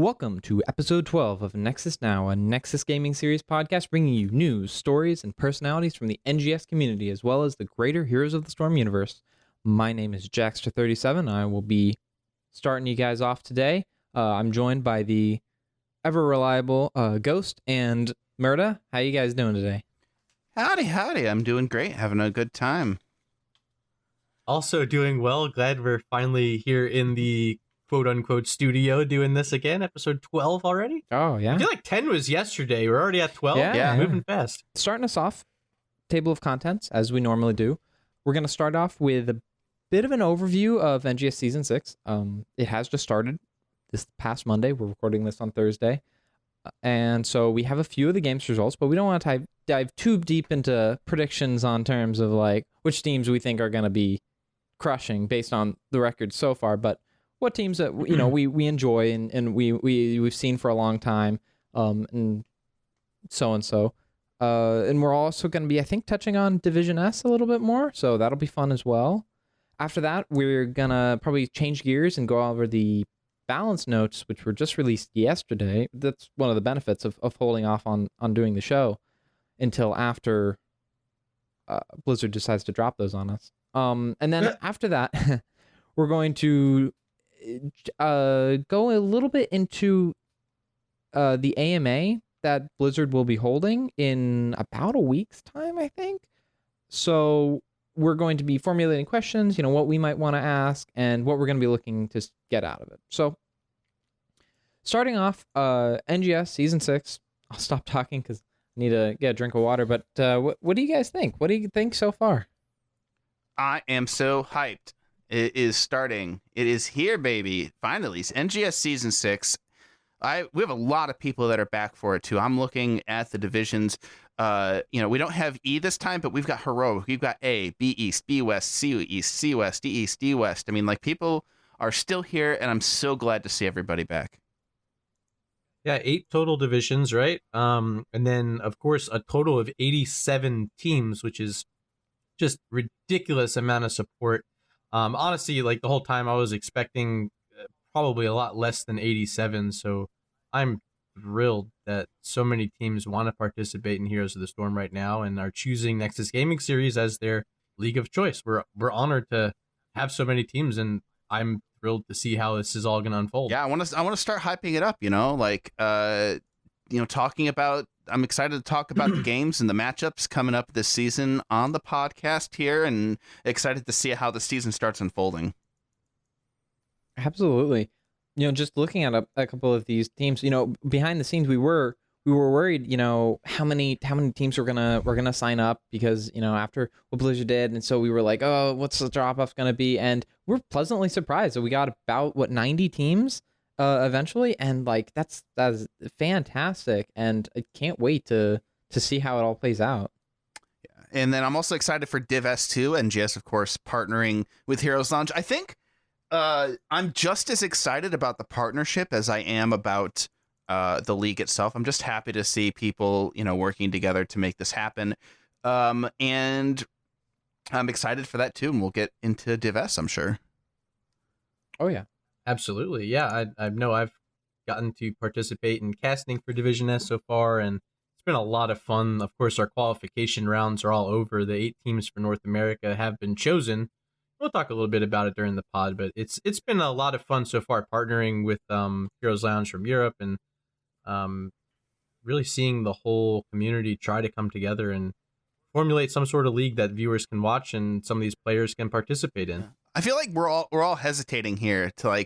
Welcome to episode 12 of Nexus Now, a Nexus gaming series podcast bringing you news, stories, and personalities from the NGS community, as well as the greater Heroes of the Storm universe. My name is Jackster37. I will be starting you guys off today. I'm joined by the ever-reliable Ghost and Murda. How you guys doing today? Howdy. I'm doing great. Having a good time. Also doing well. Glad we're finally here in the quote-unquote studio doing this again. Episode 12 already? Oh, yeah. I feel like 10 was yesterday. We're already at 12. Yeah. Moving fast. Starting us off, table of contents, as we normally do. We're going to start off with a bit of an overview of NGS Season 6. It has just started this past Monday. We're recording this on Thursday. And so we have a few of the game's results, but we don't want to dive too deep into predictions on terms of like which teams we think are going to be crushing based on the record so far. But what teams that we enjoy and we've seen for a long time, and so. And we're also going to be, I think, touching on Division S a little bit more, so that'll be fun as well. After that, we're gonna probably change gears and go over the balance notes, which were just released yesterday. That's one of the benefits of holding off on doing the show until after Blizzard decides to drop those on us. And then after that, we're going to go a little bit into the AMA that Blizzard will be holding in about a week's time, I think. So we're going to be formulating questions, what we might want to ask and what we're going to be looking to get out of it. So starting off, NGS Season 6, I'll stop talking because I need to get a drink of water, but what do you guys think? What do you think so far? I am so hyped. It is starting. It is here, baby. Finally, it's NGS Season 6. We have a lot of people that are back for it, too. I'm looking at the divisions. We don't have E this time, but we've got Heroic. We've got A, B East, B West, C East, C West, D East, D West. I mean, people are still here, and I'm so glad to see everybody back. Yeah, 8 total divisions, right? And then, of course, a total of 87 teams, which is just ridiculous amount of support. Honestly, the whole time I was expecting probably a lot less than 87, so I'm thrilled that so many teams want to participate in Heroes of the Storm right now and are choosing Nexus Gaming Series as their league of choice. We're honored to have so many teams, and I'm thrilled to see how this is all going to unfold. Yeah, I want to start hyping it up. Talking about. I'm excited to talk about the games and the matchups coming up this season on the podcast here, and excited to see how the season starts unfolding. Absolutely. Just looking at a couple of these teams, behind the scenes, we were worried, how many teams were gonna sign up because, after what Blizzard did, and so we were like, oh, what's the drop off gonna be? And we're pleasantly surprised that we got about 90 teams eventually, and that's fantastic, and I can't wait to see how it all plays out. And then I'm also excited for Div S2 and NGS, of course, partnering with Heroes Lounge. I think I'm just as excited about the partnership as I am about the league itself. I'm just happy to see people, working together to make this happen. And I'm excited for that too. And we'll get into Div S, I'm sure. Oh, yeah. Absolutely. Yeah, I know I've gotten to participate in casting for Division S so far, and it's been a lot of fun. Of course, our qualification rounds are all over. The 8 teams for North America have been chosen. We'll talk a little bit about it during the pod, but it's been a lot of fun so far partnering with Heroes Lounge from Europe and really seeing the whole community try to come together and formulate some sort of league that viewers can watch and some of these players can participate in. I feel like we're all hesitating here to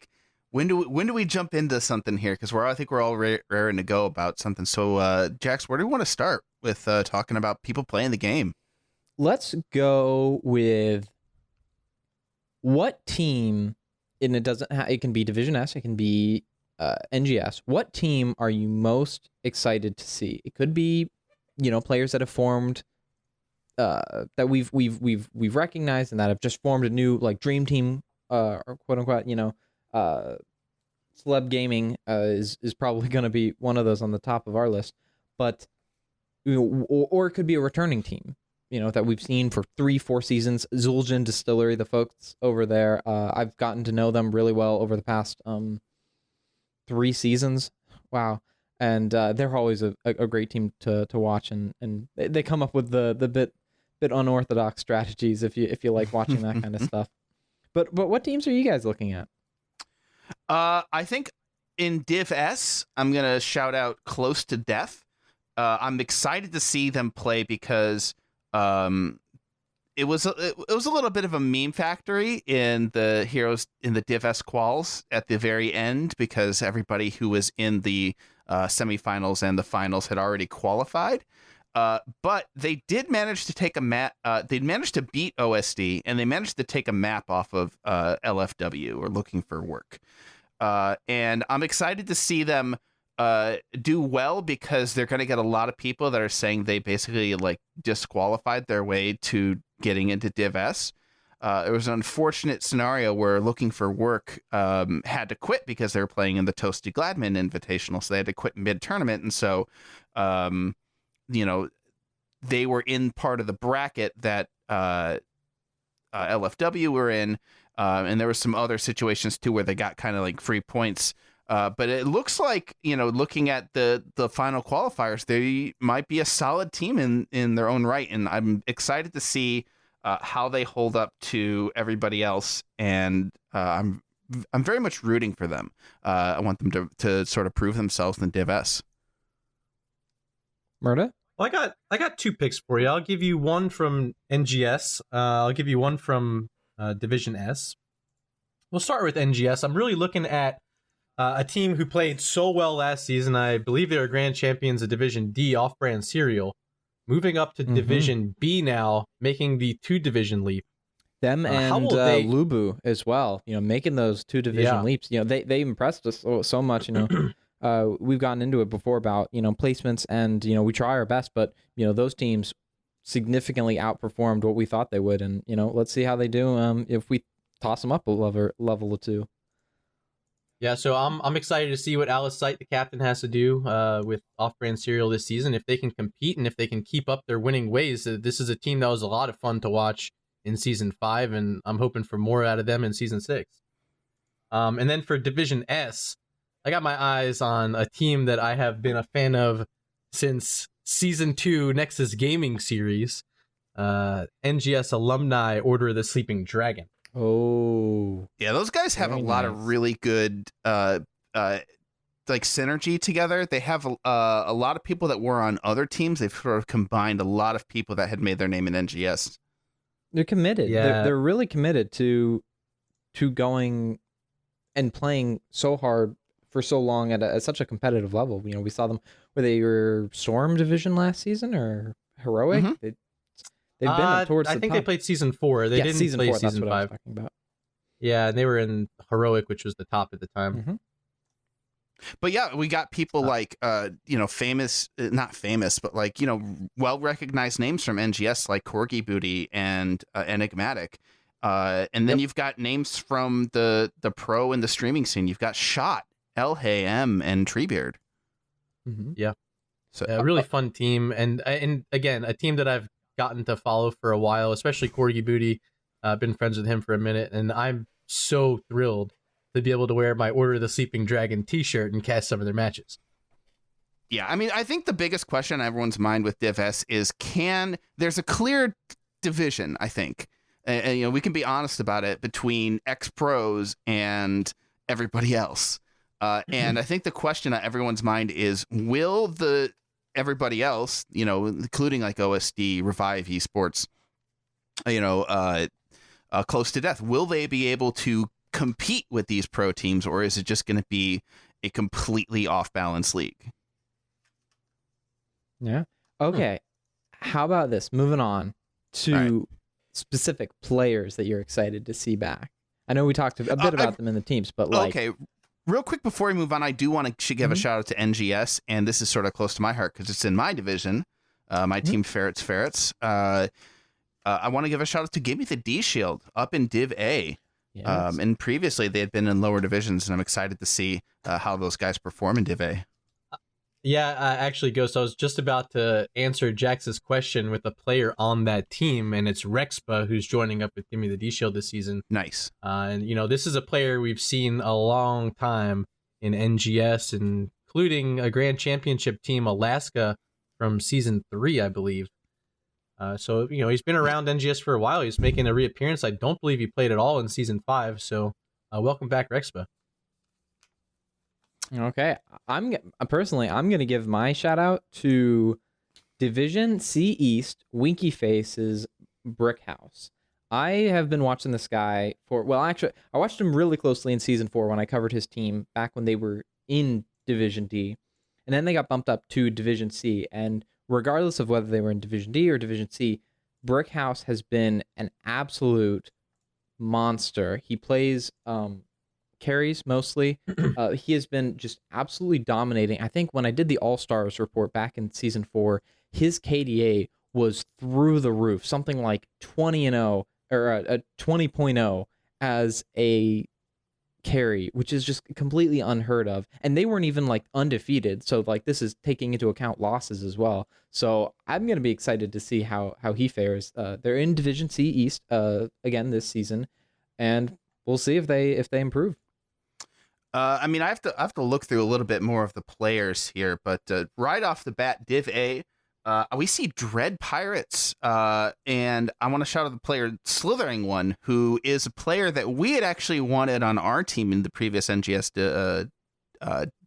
when do we jump into something here, because I think we're all raring to go about something. So Jax, where do we want to start with talking about people playing the game? Let's go with what team, and it can be Division S, it can be NGS. What team are you most excited to see? It could be, players that have formed that we've recognized and that have just formed a new dream team, or quote unquote, celeb gaming is probably going to be one of those on the top of our list, but or it could be a returning team, that we've seen for 3-4 seasons. Zul'jin Distillery, the folks over there, I've gotten to know them really well over the past 3 seasons. Wow. And they're always a great team to watch, and they come up with the bit unorthodox strategies if you like watching that kind of stuff. But what teams are you guys looking at? I think in Div S, I'm gonna shout out Close to Death. I'm excited to see them play because it was a little bit of a meme factory in the Heroes in the Div S quals at the very end, because everybody who was in the semifinals and the finals had already qualified. But they did manage to take a map. They managed to beat OSD, and they managed to take a map off of LFW, or Looking for Work. And I'm excited to see them do well, because they're going to get a lot of people that are saying they basically like disqualified their way to getting into Div S. It was an unfortunate scenario where Looking for Work had to quit because they were playing in the Toasty Gladman Invitational, so they had to quit mid-tournament. And so, they were in part of the bracket that LFW were in, and there were some other situations too where they got kind of like free points. But it looks like, looking at the final qualifiers, they might be a solid team in their own right, and I'm excited to see how they hold up to everybody else, and I'm very much rooting for them. I want them to sort of prove themselves in Div S. Murda? Well, I got 2 picks for you. I'll give you one from NGS. I'll give you one from Division S. We'll start with NGS. I'm really looking at a team who played so well last season. I believe they were grand champions of Division D, Off-Brand Cereal, moving up to Division B now, making the 2-division leap. Them and Lubu as well, making those 2-division leaps. They impressed us so much. We've gotten into it before about placements, and we try our best, but those teams significantly outperformed what we thought they would, and let's see how they do if we toss them up a level or 2. Yeah, so I'm excited to see what Alice Sight, the captain, has to do with Off-Brand Cereal this season. If they can compete and if they can keep up their winning ways, this is a team that was a lot of fun to watch in Season 5, and I'm hoping for more out of them in Season 6. And then for Division S, I got my eyes on a team that I have been a fan of since Season 2 Nexus Gaming Series, NGS alumni Order of the Sleeping Dragon. Oh, yeah, those guys have a lot of really good like synergy together. They have a lot of people that were on other teams. They've sort of combined a lot of people that had made their name in NGS. They're committed. Yeah. They're really committed to going and playing so hard for so long at such a competitive level. We saw them where they were Storm Division last season or Heroic. Mm-hmm. They've been towards the top. I think they played Season 4. They didn't play 4, Season 5. That's what I was talking about. Yeah, and they were in Heroic, which was the top at the time. Mm-hmm. But yeah, we got people like famous, not famous, but like well recognized names from NGS like Corgi Booty and Enigmatic. And then you've got names from the pro and the streaming scene. You've got Shot, El Hey M, and Treebeard. Mm-hmm. Yeah. So a really fun team, and again, a team that I've gotten to follow for a while, especially Corgi Booty. I've been friends with him for a minute, and I'm so thrilled to be able to wear my Order of the Sleeping Dragon t-shirt and cast some of their matches. Yeah, I mean, I think the biggest question on everyone's mind with Div S is there's a clear division, I think. And we can be honest about it, between ex-pros and everybody else. And I think the question on everyone's mind is, will everybody else, including like OSD, Revive Esports, Close to Death, will they be able to compete with these pro teams, or is it just going to be a completely off-balance league? Yeah. Okay. How about this? Moving on to specific players that you're excited to see back. I know we talked a bit about them in the teams, but okay. Real quick before we move on, I do want to give a shout out to NGS, and this is sort of close to my heart because it's in my division, my team Ferrets. I want to give a shout out to Give Me the D Shield up in Div A. Yes. And previously they had been in lower divisions, and I'm excited to see how those guys perform in Div A. Yeah, actually, Ghost, I was just about to answer Jax's question with a player on that team, and it's Rexpa, who's joining up with Give Me the D Shield this season. Nice. And, this is a player we've seen a long time in NGS, including a Grand Championship team, Alaska, from Season 3, I believe. So, he's been around NGS for a while. He's making a reappearance. I don't believe he played at all in Season 5, so welcome back, Rexpa. Okay. I'm going to give my shout out to Division C East, Winky Face's Brick House. I have been watching this guy actually, I watched him really closely in Season 4 when I covered his team back when they were in Division D. And then they got bumped up to Division C. And regardless of whether they were in Division D or Division C, Brick House has been an absolute monster. He plays carries mostly. He has been just absolutely dominating. I think when I did the All-Stars report back in Season 4, his KDA was through the roof, something like 20-0 or a 20.0 as a carry, which is just completely unheard of. And they weren't even like undefeated, so like this is taking into account losses as well. So I'm gonna be excited to see how he fares. They're in Division C East again this season, and we'll see if they improve. I mean, I have to look through a little bit more of the players here, but right off the bat, Div A, we see Dread Pirates, and I want to shout out the player Slithering One, who is a player that we had actually wanted on our team in the previous NGS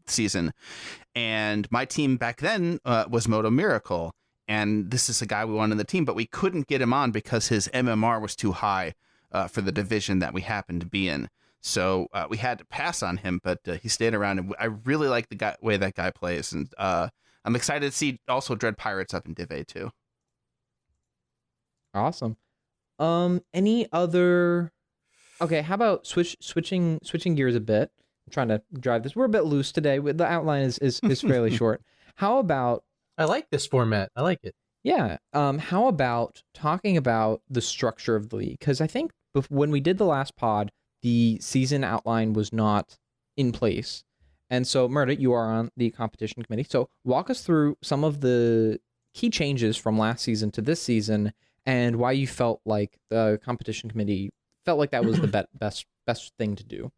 season, and my team back then was Moto Miracle, and this is a guy we wanted on the team, but we couldn't get him on because his MMR was too high for the division that we happened to be in. So we had to pass on him, but he stayed around, and I really like the way that guy plays, and I'm excited to see also Dread Pirates up in Div A too. Awesome. Any other? Okay, how about switching gears a bit? I'm trying to drive this. We're a bit loose today. The outline is fairly short. How about? I like this format. I like it. Yeah. How about talking about the structure of the league? Because I think when we did the last pod, the season outline was not in place. And so, Murda, you are on the competition committee. So walk us through some of the key changes from last season to this season and why you felt like the competition committee felt like that was the best thing to do.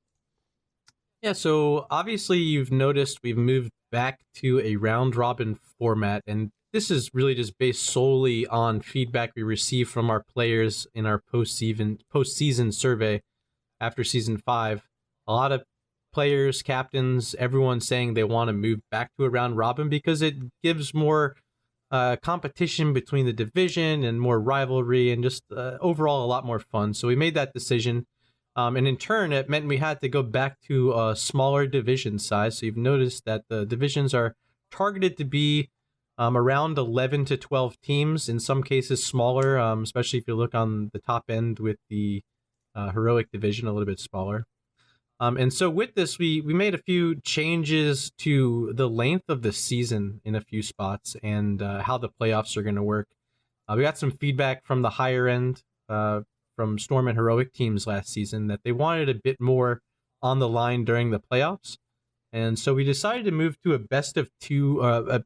Yeah, so obviously you've noticed we've moved back to a round-robin format, and this is really just based solely on feedback we received from our players in our post-season survey after Season 5. A lot of players, captains, everyone saying they want to move back to a round robin because it gives more competition between the division and more rivalry and just overall a lot more fun. So we made that decision. And in turn, it meant we had to go back to a smaller division size. So you've noticed that the divisions are targeted to be around 11 to 12 teams, in some cases smaller, especially if you look on the top end with the heroic division, a little bit smaller. And so with this, we made a few changes to the length of the season in a few spots and how the playoffs are going to work. We got some feedback from the higher end from Storm and Heroic teams last season that they wanted a bit more on the line during the playoffs. And so we decided to move to a best of two, a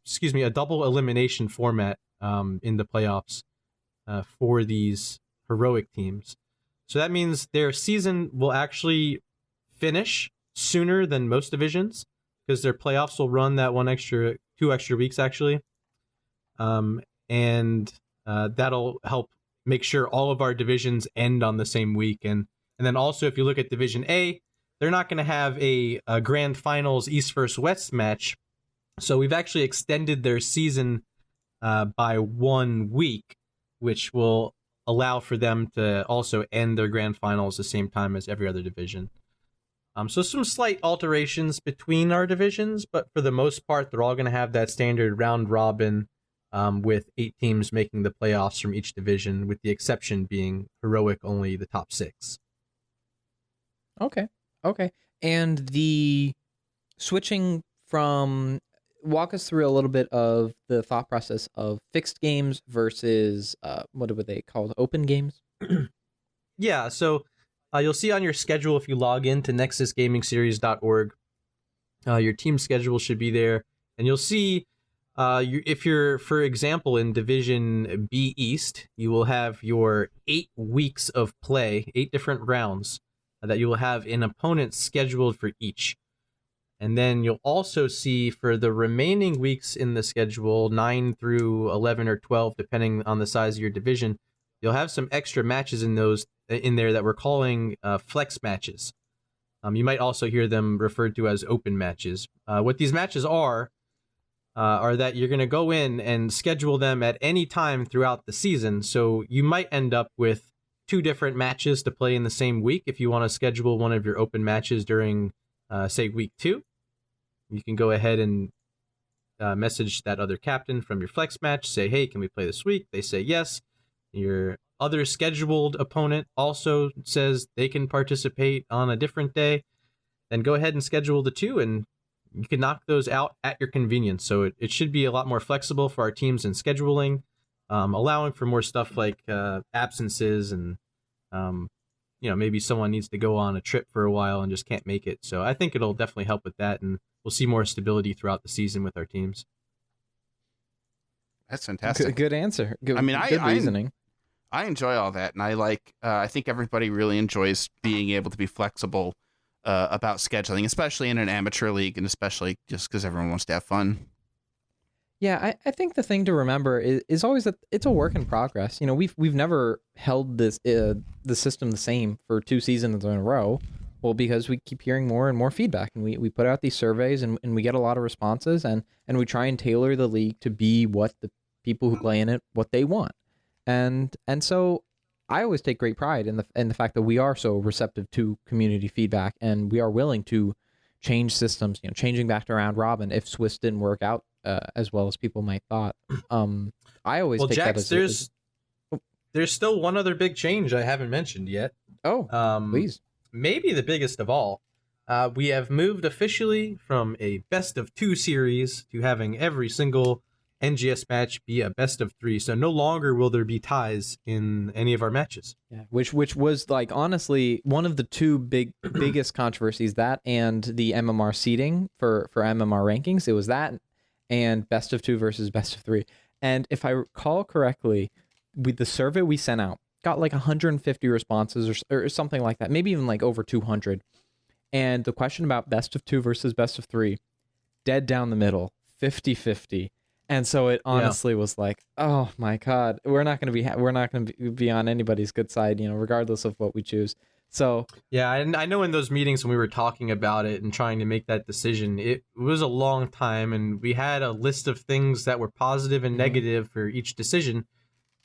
double elimination format in the playoffs for these Heroic teams. So that means their season will actually finish sooner than most divisions because their playoffs will run that 2 extra weeks actually. And that'll help make sure all of our divisions end on the same week. And then also if you look at Division A, they're not going to have a grand finals East versus West match. So we've actually extended their season by 1 week, which will allow for them to also end their grand finals the same time as every other division. So some slight alterations between our divisions, but for the most part, they're all going to have that standard round robin with 8 teams making the playoffs from each division, with the exception being Heroic only the top 6. Okay. And the switching from, walk us through a little bit of the thought process of fixed games versus, what were they called? Open games? Yeah, so you'll see on your schedule if you log in to nexusgamingseries.org, your team schedule should be there. And you'll see if you're, for example, in Division B East, you will have your 8 weeks of play, 8 different rounds that you will have an opponent scheduled for each. And then you'll also see for the remaining weeks in the schedule, 9 through 11 or 12, depending on the size of your division, you'll have some extra matches in there that we're calling flex matches. You might also hear them referred to as open matches. What these matches are that you're going to go in and schedule them at any time throughout the season. So you might end up with 2 different matches to play in the same week. If you want to schedule one of your open matches during, say, week 2, you can go ahead and message that other captain from your flex match, say, hey, can we play this week? They say yes. Your other scheduled opponent also says they can participate on a different day. Then go ahead and schedule the 2, and you can knock those out at your convenience. So it should be a lot more flexible for our teams in scheduling, allowing for more stuff like absences and, maybe someone needs to go on a trip for a while and just can't make it. So I think it'll definitely help with that, and we'll see more stability throughout the season with our teams. That's fantastic. Good answer. Good reasoning. I enjoy all that, and I think everybody really enjoys being able to be flexible about scheduling, especially in an amateur league, and especially just because everyone wants to have fun. Yeah, I think the thing to remember is always that it's a work in progress. We've never held this the system the same for 2 seasons in a row. Well, because we keep hearing more and more feedback, and we put out these surveys, and we get a lot of responses, and we try and tailor the league to be what the people who play in it, what they want. And so I always take great pride in the fact that we are so receptive to community feedback, and we are willing to change systems, changing back to round robin if Swiss didn't work out as well as people might thought. I always take Jax, that as there's still one other big change I haven't mentioned yet. Please. Maybe the biggest of all. We have moved officially from a best of 2 series to having every single NGS match be a best of 3. So no longer will there be ties in any of our matches. Yeah, which was honestly one of the 2 biggest controversies, that and the MMR seeding for MMR rankings. It was that and best of 2 versus best of 3. And if I recall correctly, with the survey we sent out, got 150 responses or something like that, maybe even over 200. And the question about best of 2 versus best of 3, dead down the middle, 50-50. And so it honestly was oh my God, we're not going to be on anybody's good side, regardless of what we choose. So yeah, and I know in those meetings when we were talking about it and trying to make that decision, it was a long time, and we had a list of things that were positive and negative for each decision.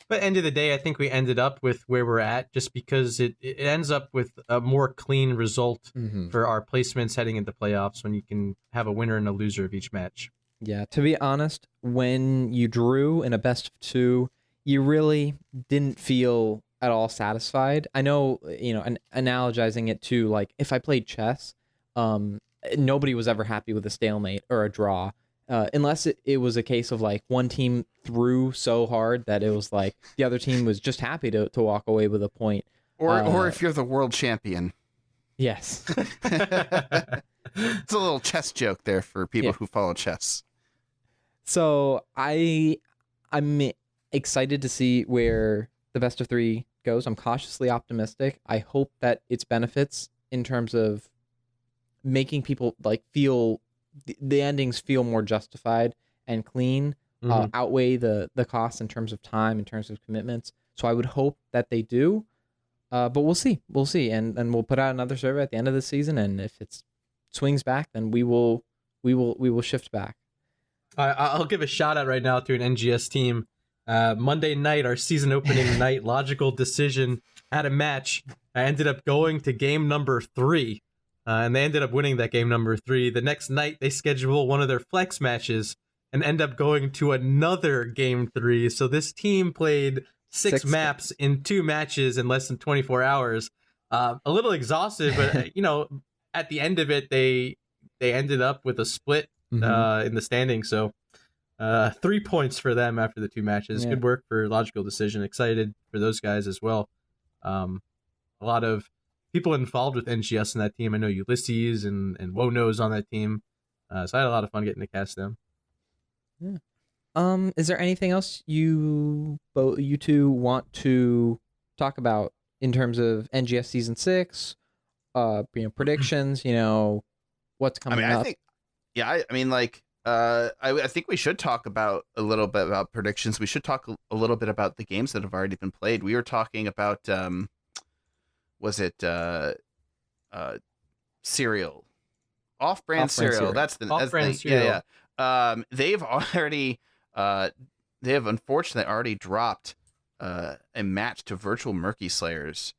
But end of the day, I think we ended up with where we're at just because it ends up with a more clean result for our placements heading into playoffs when you can have a winner and a loser of each match. Yeah, to be honest, when you drew in a best of 2, you really didn't feel at all satisfied. I know, analogizing it to if I played chess, nobody was ever happy with a stalemate or a draw. Unless it was a case of one team threw so hard that it was the other team was just happy to walk away with a point. Or if you're the world champion. Yes. It's a little chess joke there for people who follow chess. So I'm excited to see where the best of 3 goes. I'm cautiously optimistic. I hope that its benefits in terms of making people feel the endings feel more justified and clean, outweigh the costs in terms of time, in terms of commitments. So I would hope that they do, but we'll see. And we'll put out another survey at the end of the season, and if it swings back, then we will shift back. I'll give a shout out right now to an NGS team. Monday night, our season opening night, Logical Decision had a match. I ended up going to game number 3. And they ended up winning that game number 3. The next night, they schedule one of their flex matches and end up going to another game 3. So this team played six maps in 2 matches in less than 24 hours. A little exhausted, but at the end of it, they ended up with a split in the standing. So 3 points for them after the 2 matches. Good work for Logical Decision. Excited for those guys as well. A lot of people involved with NGS in that team. I know Ulysses and Wono's on that team. So I had a lot of fun getting to cast them. Yeah. Is there anything else you 2 want to talk about in terms of NGS Season 6? Predictions, what's coming up. I mean, like, I think we should talk about a little bit about predictions. We should talk a little bit about the games that have already been played. We were talking about, cereal, off-brand cereal. That's the Off-brand cereal. Yeah. They've already, they have unfortunately already dropped a match to Virtual Murky Slayers,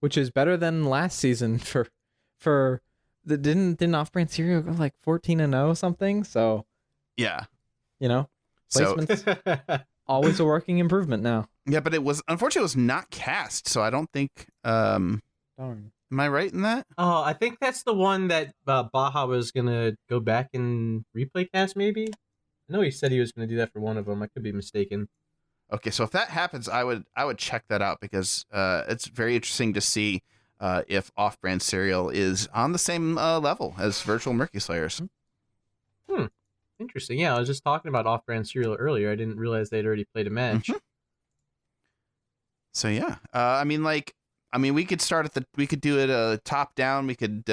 which is better than last season for the didn't off-brand cereal go like 14-0 something. So yeah, placements always a working improvement now. Yeah, but it was not cast, so I don't think. Darn. Am I right in that? Oh, I think that's the one that Baja was gonna go back and replay cast. Maybe. I know he said he was gonna do that for one of them. I could be mistaken. Okay, so if that happens, I would check that out because it's very interesting to see if off-brand cereal is on the same level as Virtual Murky Slayers. Interesting. Yeah, I was just talking about off-brand cereal earlier. I didn't realize they'd already played a match. Mm-hmm. So yeah, I mean, we could we could do it top down. We could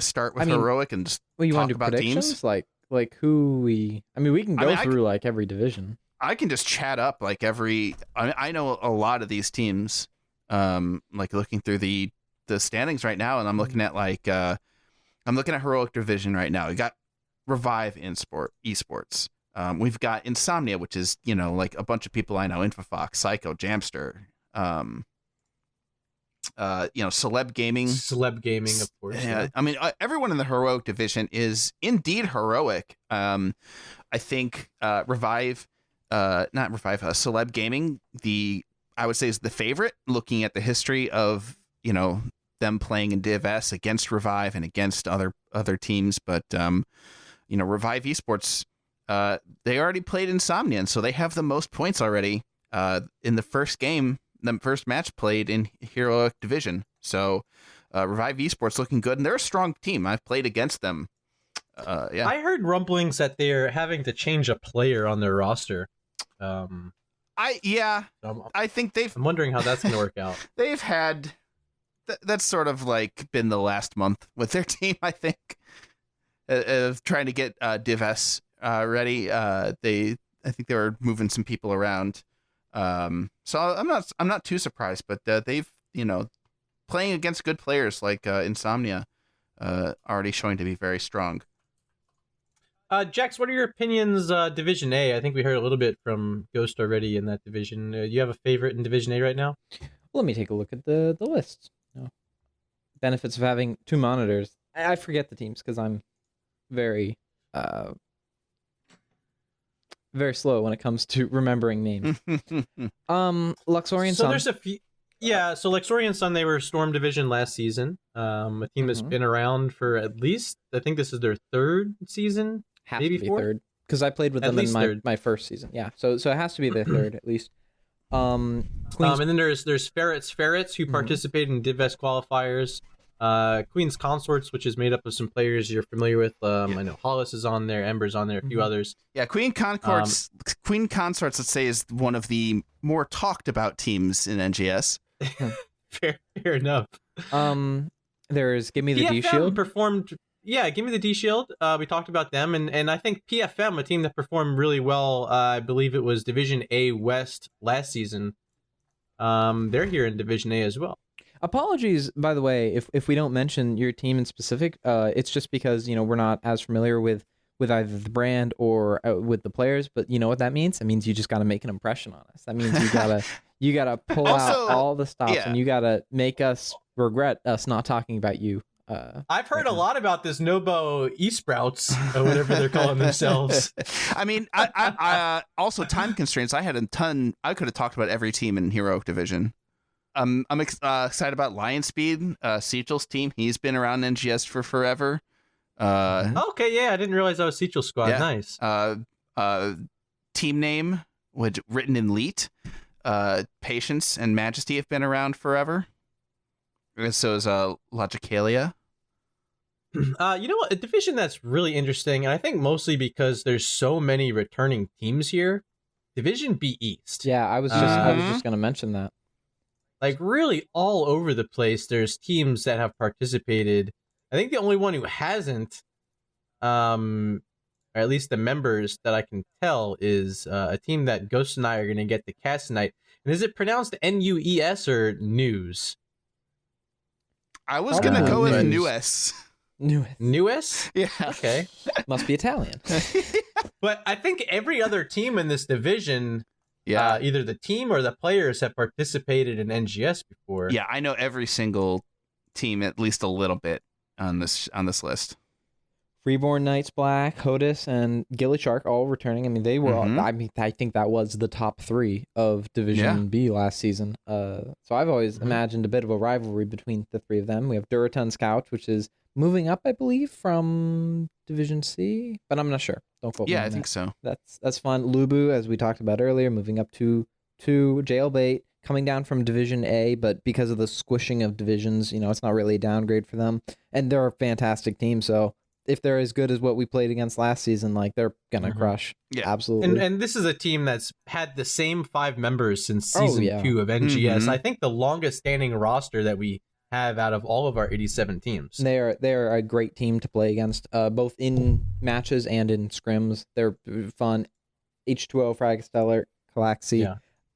start with heroic and just talk about teams. Like who we. I mean, we can go through like every division. I can just chat up like I know a lot of these teams, like looking through the standings right now, and I'm looking at heroic division right now. We got Revive esports. We've got Insomnia, which is, like a bunch of people I know, Infofox, Psycho, Jamster, Celeb Gaming, of course. Yeah. I mean, everyone in the heroic division is indeed heroic. I think Celeb Gaming, I would say is the favorite, looking at the history of, them playing in Div S against Revive and against other teams. But, Revive esports, they already played Insomnia, and so they have the most points already in the first game, the first match played in heroic division. So Revive esports looking good, and they're a strong team. I've played against them. Yeah, I heard rumblings that they're having to change a player on their roster. I think I'm wondering how that's going to work out. They've had that's sort of like been the last month with their team. I think of trying to get Div S ready. I think they were moving some people around. So I'm not too surprised, but they've playing against good players like Insomnia, already showing to be very strong. Jax, what are your opinions, Division A? I think we heard a little bit from Ghost already in that division. Do you have a favorite in Division A right now? Well, let me take a look at the list. Benefits of having two monitors. I forget the teams because I'm very very slow when it comes to remembering names. Luxorian Sun. So there's a few. Yeah, so Luxorian Sun, they were Storm Division last season. A team that's been around for at least, I think this is their third season. Maybe fourth? Third, because I played with them in my first season. Yeah, so it has to be their third at least. And then there's Ferrets who participate in Div S qualifiers. Queen's Consorts, which is made up of some players you're familiar with. I know Hollis is on there, Ember's on there, a few others. Yeah, Queen Consorts, let's say, is one of the more talked about teams in NGS. Fair enough. There's Give Me the PFM D Shield. Performed. Yeah, Give Me the D Shield. We talked about them, and I think PFM, a team that performed really well. I believe it was Division A West last season. They're here in Division A as well. Apologies, by the way, if we don't mention your team in specific. It's just because we're not as familiar with either the brand or with the players. But you know what that means? That means you just got to make an impression on us. That means you gotta pull out all the stops, and you gotta make us regret us not talking about you. I've heard a lot about this Nobo E-Sprouts, or whatever they're calling themselves. I mean, I also time constraints. I had a ton. I could have talked about every team in Heroic Division. I'm excited about Lion Speed, Seachel's team. He's been around NGS for forever. Okay, yeah, I didn't realize that was Seachel's squad. Yeah. Nice. Team name written in Leet. Patience and Majesty have been around forever. So is Logicalia. A division that's really interesting, and I think mostly because there's so many returning teams here. Division B East. Yeah, I was just going to mention that. Like really all over the place, there's teams that have participated. I think the only one who hasn't, or at least the members that I can tell, is a team that Ghost and I are going to get to cast tonight. And is it pronounced Nues or News? I was going to go with News. Newes. Nues? Yeah. Okay. Must be Italian. But I think every other team in this division, Yeah. either the team or the players have participated in NGS before. Yeah, I know every single team at least a little bit on this list. Reborn Knights Black, Hodis, and Gilly Shark all returning. I mean, they were. I think that was the top 3 of Division B last season. So I've always imagined a bit of a rivalry between the 3 of them. We have Duraton Scout, which is moving up, I believe, from Division C, but I'm not sure. Don't quote me on I that. think so. That's fun. Lubu, as we talked about earlier, moving up to Jailbait, coming down from Division A, but because of the squishing of divisions, it's not really a downgrade for them. And they're a fantastic team, so if they're as good as what we played against last season, they're gonna crush. Yeah. Absolutely. And this is a team that's had the same 5 members since season 2 of NGS. I think the longest standing roster that we have out of all of our 87 teams. They're a great team to play against, both in matches and in scrims. They're fun. H2O, Fragstellar, Calaxy,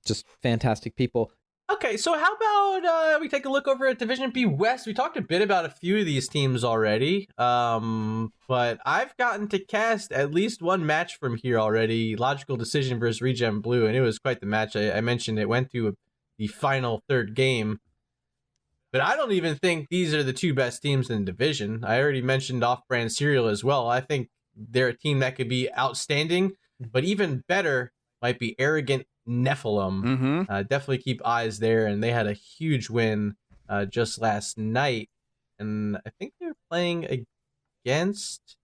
just fantastic people. Okay, so how about we take a look over at Division B West? We talked a bit about a few of these teams already, but I've gotten to cast at least one match from here already, Logical Decision versus Regen Blue, and it was quite the match. I mentioned it went to the final 3rd game, but I don't even think these are the 2 best teams in the division. I already mentioned Off-Brand Cereal as well. I think they're a team that could be outstanding, but even better might be Arrogant Nephilim. Definitely keep eyes there, and they had a huge win just last night, and I think they're playing against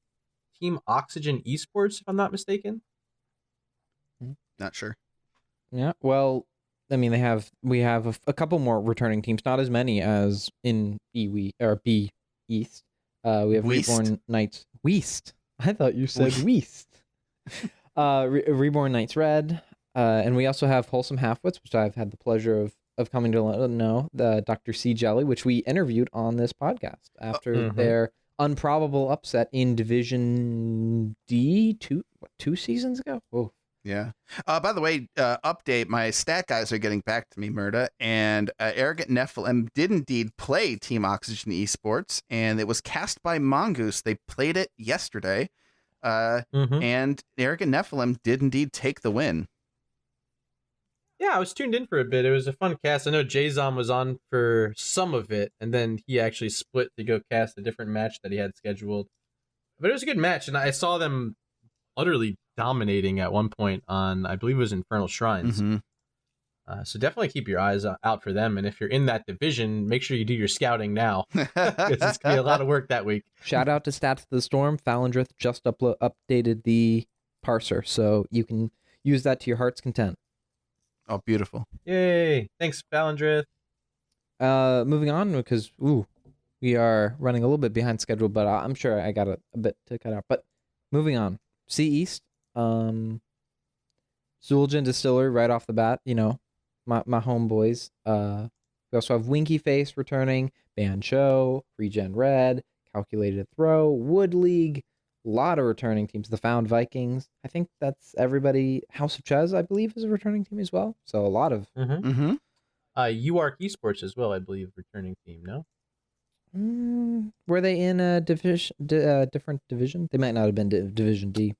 Team Oxygen Esports, if I'm not mistaken. Not sure. Yeah, well, I mean, we have a couple more returning teams, not as many as in B East. We have Weast? Reborn Knights Weast. I thought you said Weast. Reborn Knights Red. And we also have Wholesome Halfwits, which I've had the pleasure of coming to know, the Dr. C Jelly, which we interviewed on this podcast after their improbable upset in Division D 2 seasons ago. Oh, yeah. By the way, update, my stat guys are getting back to me, Murda, and Arrogant Nephilim did indeed play Team Oxygen Esports, and it was cast by Mongoose. They played it yesterday, and Arrogant Nephilim did indeed take the win. Yeah, I was tuned in for a bit. It was a fun cast. I know Jazon was on for some of it, and then he actually split to go cast a different match that he had scheduled. But it was a good match, and I saw them utterly dominating at one point on, I believe it was Infernal Shrines. So definitely keep your eyes out for them, and if you're in that division, make sure you do your scouting now, because it's going to be a lot of work that week. Shout out to Stats of the Storm. Falendrith just updated the parser, so you can use that to your heart's content. Oh, beautiful. Yay. Thanks, Falendrith. Moving on, because we are running a little bit behind schedule, but I'm sure I got a bit to cut out. But moving on. C East. Zul'jin Distillery right off the bat, my homeboys. We also have Winky Face returning, Ban Show, Regen Red, Calculated Throw, Wood League. A lot of returning teams. The Found Vikings. I think that's everybody. House of Ches, I believe, is a returning team as well. So a lot of. UARC Esports as well, I believe, returning team, no? Were they in a different division? They might not have been Division D.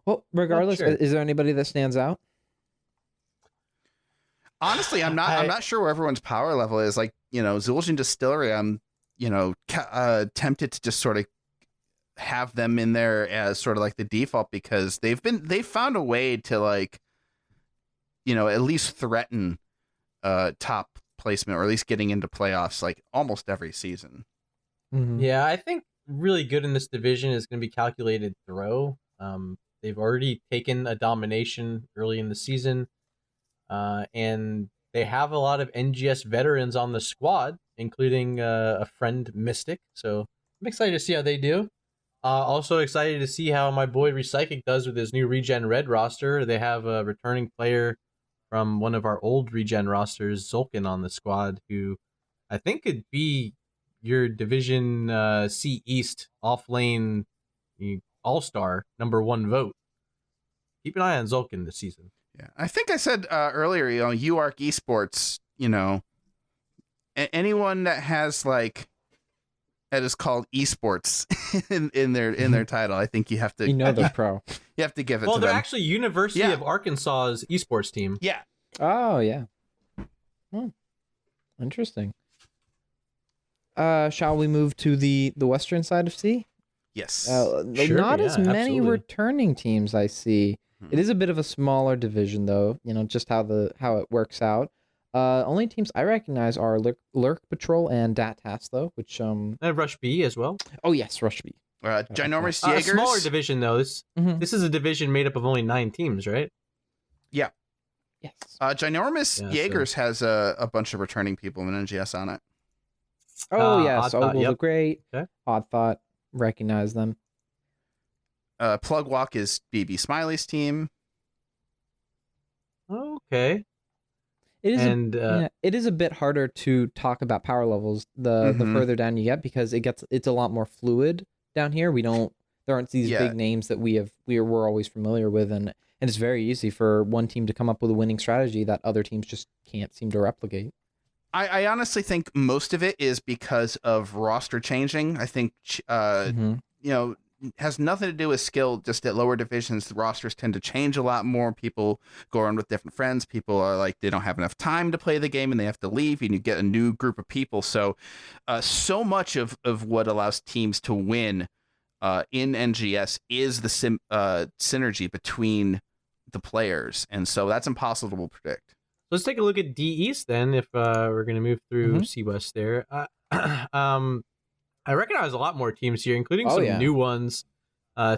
Well, regardless, Sure. Is there anybody that stands out? Honestly, I'm not sure where everyone's power level is. Like, Zul'jin Distillery, I'm tempted to just sort of have them in there as sort of like the default, because they've found a way to at least threaten top placement, or at least getting into playoffs like almost every season. Yeah, I think really good in this division is going to be Calculated Throw. They've already taken a domination early in the season, and they have a lot of NGS veterans on the squad, including a friend Mystic. So I'm excited to see how they do. Also excited to see how my boy Recyclic does with his new Regen Red roster. They have a returning player from one of our old Regen rosters, Zulkin, on the squad, who I think it'd be your Division C East off lane all-star #1 vote. Keep an eye on Zulkin this season. Yeah, I think I said earlier, UARC Esports, anyone that has like that is called esports in their title, I think you have to they're pro. You have to give it well, to they're them. actually University of Arkansas's esports team. Yeah. Oh yeah. Interesting. Shall we move to the western side of C? Yes. Sure, Not as many absolutely. returning teams I see. It is a bit of a smaller division though, just how it works out. Only teams I recognize are Lurk Patrol and DATAS though, which And Rush B as well. Oh yes, Rush B. Ginormous A Jaegers. smaller division though. This is a division made up of only 9 teams, right? Yeah. Yes. Ginormous Yeah, Jaegers has a bunch of returning people in NGS on it. Oh yes, Odd Thought, Oval yep. the Great. Okay. Odd Thought, recognize them. Plug Walk is BB Smiley's team. Okay. It is And it is a bit harder to talk about power levels the further down you get, because it's a lot more fluid down here. There aren't these big names that we're always familiar with, and it's very easy for one team to come up with a winning strategy that other teams just can't seem to replicate. I honestly think most of it is because of roster changing. I think has nothing to do with skill. Just at lower divisions, the rosters tend to change a lot more. People go around with different friends. People are like, they don't have enough time to play the game and they have to leave, and you get a new group of people. So much of what allows teams to win in NGS is the synergy between the players. And so that's impossible to predict. let's take a look at D East then, if we're going to move through C West there. I recognize a lot more teams here, including some new ones.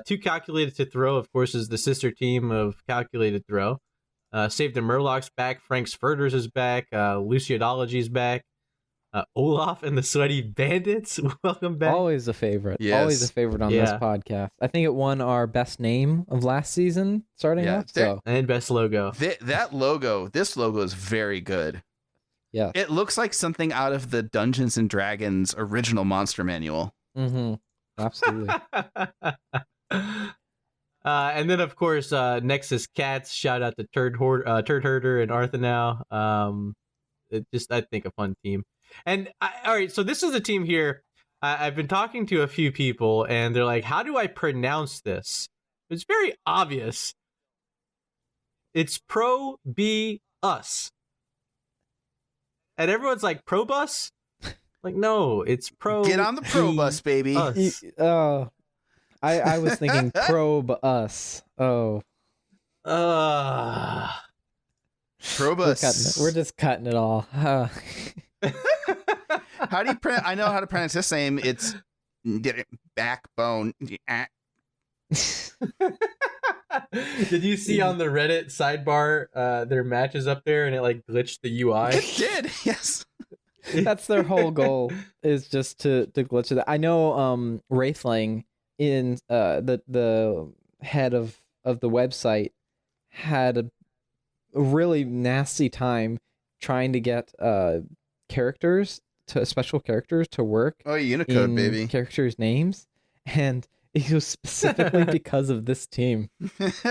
Too Calculated to Throw, of course, is the sister team of Calculated Throw. Save the Murloc's back. Frank's Furters is back. Luciadology's back. Olaf and the Sweaty Bandits, welcome back. Always a favorite. Yes. Always a favorite on this podcast. I think it won our best name of last season starting off. And best logo. This logo is very good. Yeah. It looks like something out of the Dungeons and Dragons original monster manual. Mm-hmm. Absolutely. And then, of course, Nexus Cats. Shout out to Turd Herder and Arthanow. I think a fun team. And all right, so this is the team here. I've been talking to a few people, and they're like, "How do I pronounce this?" It's very obvious. It's Pro B Us, and everyone's like, "Pro Bus." Like, no, it's Pro. Get on the Pro Bus, baby. Us. I was thinking Probe Us. Oh. Pro Bus. We're just cutting it all. How do you pronounce? I know how to pronounce this name. It's backbone. Did you see on the Reddit sidebar their matches up there, and it like glitched the UI? It did. Yes. That's their whole goal, is just to glitch it. I know Wraithling in the head of the website had a really nasty time trying to get special characters to work. Oh, Unicode, in baby. Characters' names, and it was specifically because of this team.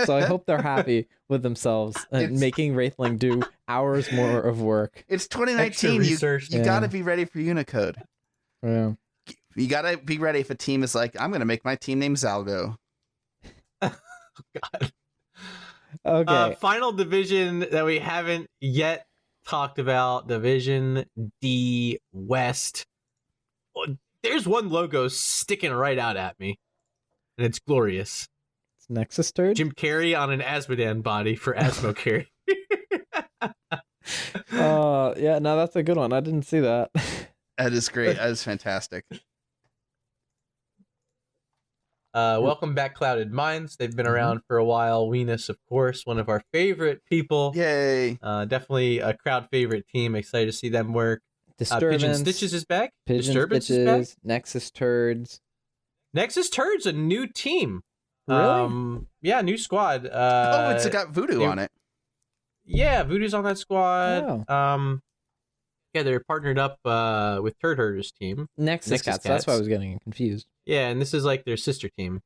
So I hope they're happy with themselves and making Wraithling do hours more of work. It's 2019. You got to be ready for Unicode. Yeah. You got to be ready if a team is like, I'm going to make my team name Zalgo. God. Okay. Final division that we haven't yet talked about, Division D West. There's one logo sticking right out at me, and it's glorious. It's Nexus Turd. Jim Carrey on an Asmodan body for Asmo Carrey. Yeah, no, that's a good one. I didn't see that. That is great. That is fantastic. Welcome back, Clouded Minds. They've been around for a while. Weenus, of course, one of our favorite people. Yay. Definitely a crowd favorite team. Excited to see them work. Disturbance. Pigeon Stitches is back. Pigeon Disturbance Stitches, is back. Nexus Turds. Nexus Turd's a new team. Really? Yeah, new squad. It's got Voodoo on it. Yeah, Voodoo's on that squad. Oh. Yeah, they're partnered up with Turd Herder's team. Nexus Cats. That's why I was getting confused. Yeah, and this is like their sister team.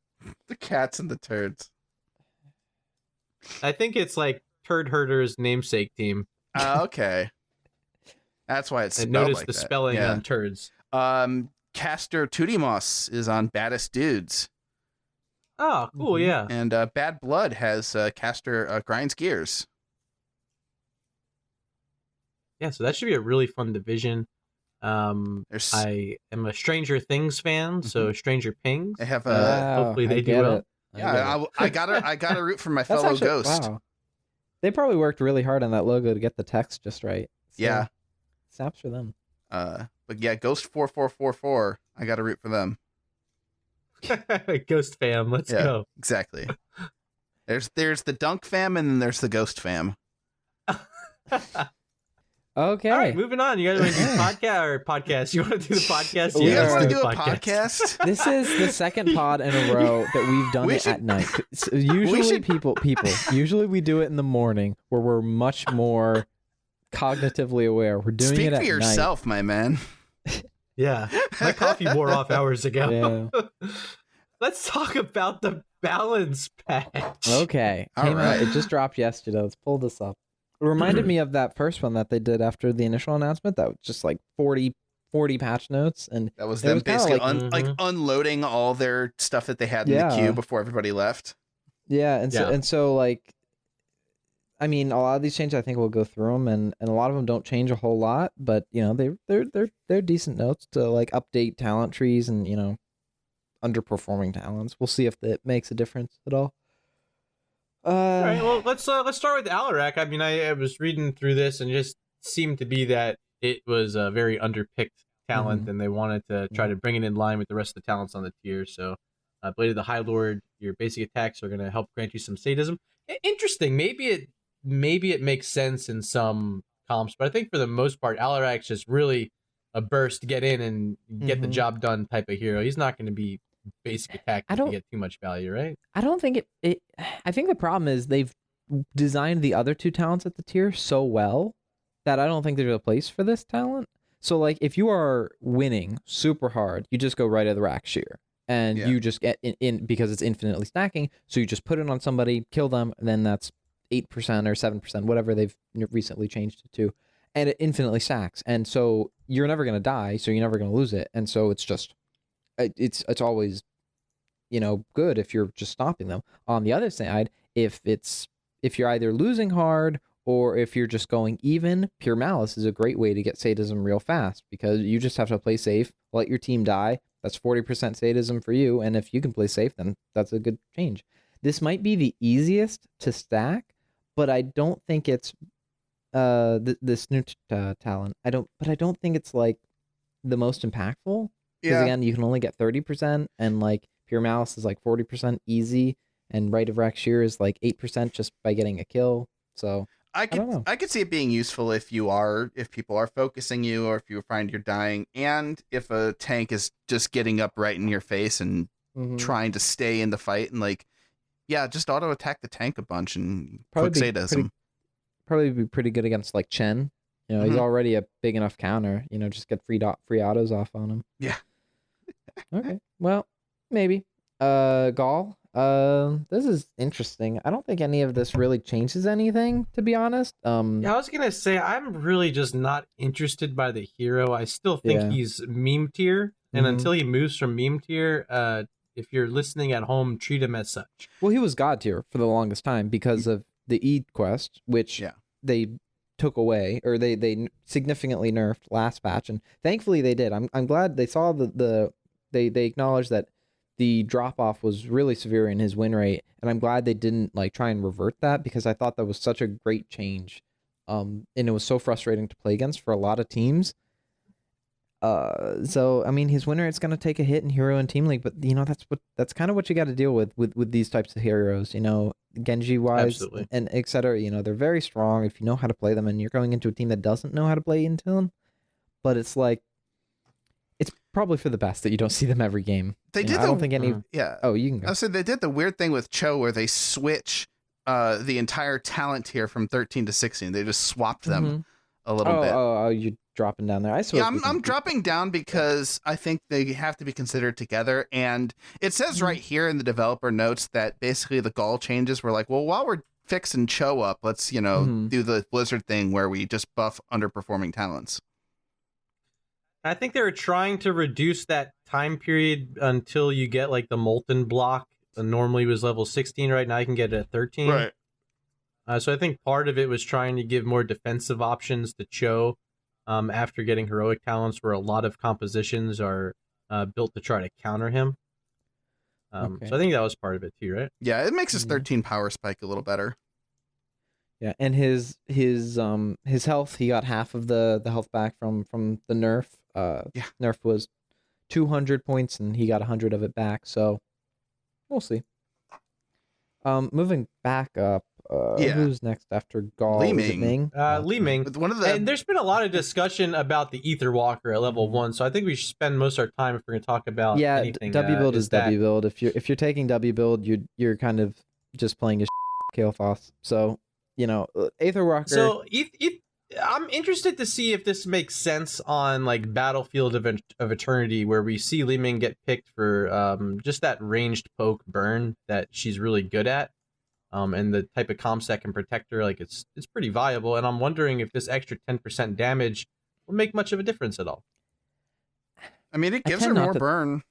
The cats and the turds. I think it's like Turd Herder's namesake team. Okay. That's why it's I spelled noticed like the that. spelling Yeah. on turds. Caster Tudimos is on Baddest Dudes. Oh, cool, yeah. And Bad Blood has Caster Grinds Gears. Yeah, so that should be a really fun division. There's- I am a Stranger Things fan, so Stranger Pings. They have hopefully they do well. I gotta root for my That's fellow actually, Ghost. wow. They probably worked really hard on that logo to get the text just right. So, Yeah. snaps for them. But yeah, Ghost 4444. I gotta root for them. Ghost fam, let's Yeah. go. Exactly. There's the Dunk fam and then there's the Ghost fam. Okay. All right, moving on. You guys want to do podcast? You want to do the podcast? We You guys are- want to do a podcast? This is the second pod in a row that we've done We it should- at night. So usually should- people usually we do it in the morning where we're much more cognitively aware. We're doing Speak it at for yourself, my man. Yeah, my coffee wore off hours ago. night. Yeah. Let's talk about the balance patch. Okay. All Came out. right. It just dropped yesterday. Let's pull this up. It reminded me of that first one that they did after the initial announcement. That was just like 40 patch notes, and That was It them was kinda basically like- like unloading all their stuff that they had in Yeah. the queue before everybody left. yeah, and Yeah. so like, I mean, a lot of these changes I think we'll go through them, and a lot of them don't change a whole lot, but you know they're decent notes to like update talent trees and underperforming talents. We'll see if that makes a difference at all. All right, well, let's start with Alarak. I mean, I was reading through this and it just seemed to be that it was a very underpicked talent, and they wanted to try to bring it in line with the rest of the talents on the tier. So, Blade of the High Lord, your basic attacks are going to help grant you some sadism. Interesting. Maybe it makes sense in some comps, but I think for the most part, Alarak's just really a burst to get in and get the job done type of hero. He's not going to be basic attack to get too much value, right? I don't think it. I think the problem is they've designed the other two talents at the tier so well that I don't think there's a place for this talent. So like, if you are winning super hard, you just go right at the rack shear, and you just get in because it's infinitely stacking. So you just put it on somebody, kill them, and then that's 8% or 7%, whatever they've recently changed it to, and it infinitely stacks. And so you're never gonna die, so you're never gonna lose it. And so it's just. It's always, good if you're just stopping them. On the other side, if you're either losing hard or if you're just going even, Pure Malice is a great way to get sadism real fast because you just have to play safe, let your team die. That's 40% sadism for you, and if you can play safe, then that's a good change. This might be the easiest to stack, but I don't think it's this new talent. I don't think it's like the most impactful. Because again, you can only get 30%, and like Pure Malice is like 40% easy, and Rite of Rack Shear is like 8% just by getting a kill. So I could see it being useful if people are focusing you, or if you find you're dying, and if a tank is just getting up right in your face and trying to stay in the fight, and just auto attack the tank a bunch and quick sadism. Probably be pretty good against like Chen. He's already a big enough counter. Just get free autos off on him. Yeah. Okay. Well, maybe. Gaul. This is interesting. I don't think any of this really changes anything, to be honest. Yeah, I was gonna say I'm really just not interested by the hero. I still think he's meme tier, and until he moves from meme tier, if you're listening at home, treat him as such. Well, he was god tier for the longest time because of the E quest, which they took away, or they significantly nerfed last patch, and thankfully they did. I'm glad they saw they acknowledged that the drop off was really severe in his win rate, and I'm glad they didn't try and revert that, because I thought that was such a great change. And it was so frustrating to play against for a lot of teams. So I mean, his win rate's gonna take a hit in Hero and Team League, but that's kind of what you got to deal with these types of heroes. Genji wise and etc. They're very strong if you know how to play them, and you're going into a team that doesn't know how to play into them. But it's probably for the best that you don't see them every game. I don't think any. Yeah. Oh, you can go. So they did the weird thing with Cho where they switch the entire talent tier from 13 to 16. They just swapped them a little bit. Oh, you dropping down there. I suppose. Yeah, I'm dropping down because I think they have to be considered together. And it says right here in the developer notes that basically the Gall changes were like, well, while we're fixing Cho up, let's, do the Blizzard thing where we just buff underperforming talents. I think they were trying to reduce that time period until you get like the Molten block. Normally was level 16, right now you can get it at 13. Right. So I think part of it was trying to give more defensive options to Cho after getting heroic talents, where a lot of compositions are built to try to counter him. Okay. So I think that was part of it too, right? Yeah, it makes his 13 power spike a little better. Yeah, and his health, he got half of the health back from the nerf. Nerf was 200 points, and he got 100 of it back. So we'll see. Moving back up. Who's next after Gall? Li Is it Ming. Li Ming. One of the And there's been a lot of discussion about the Ether Walker at level 1, so I think we should spend most of our time if we're going to talk about anything. W build is W build. If you're taking W build, you're kind of just playing as Kael'thas. So Aether Walker. So I'm interested to see if this makes sense on like Battlefield of Eternity, where we see Li Ming get picked for just that ranged poke burn that she's really good at. And the type of comps that can protect her, like it's pretty viable. And I'm wondering if this extra 10% damage will make much of a difference at all. I mean, it gives her more burn.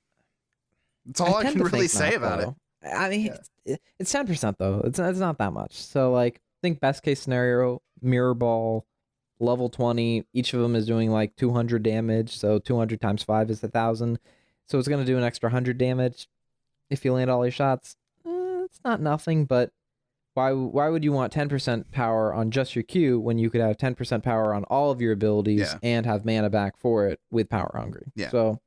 That's all I can really say about it. I mean, it's 10% though. It's not that much. So like, think best case scenario, Mirror Ball, level 20. Each of them is doing like 200 damage. So 200 times 5 is 1,000. So it's gonna do an extra 100 damage if you land all your shots. It's not nothing, but why would you want 10% power on just your Q when you could have 10% power on all of your abilities and have mana back for it with Power Hungry? Yeah. So,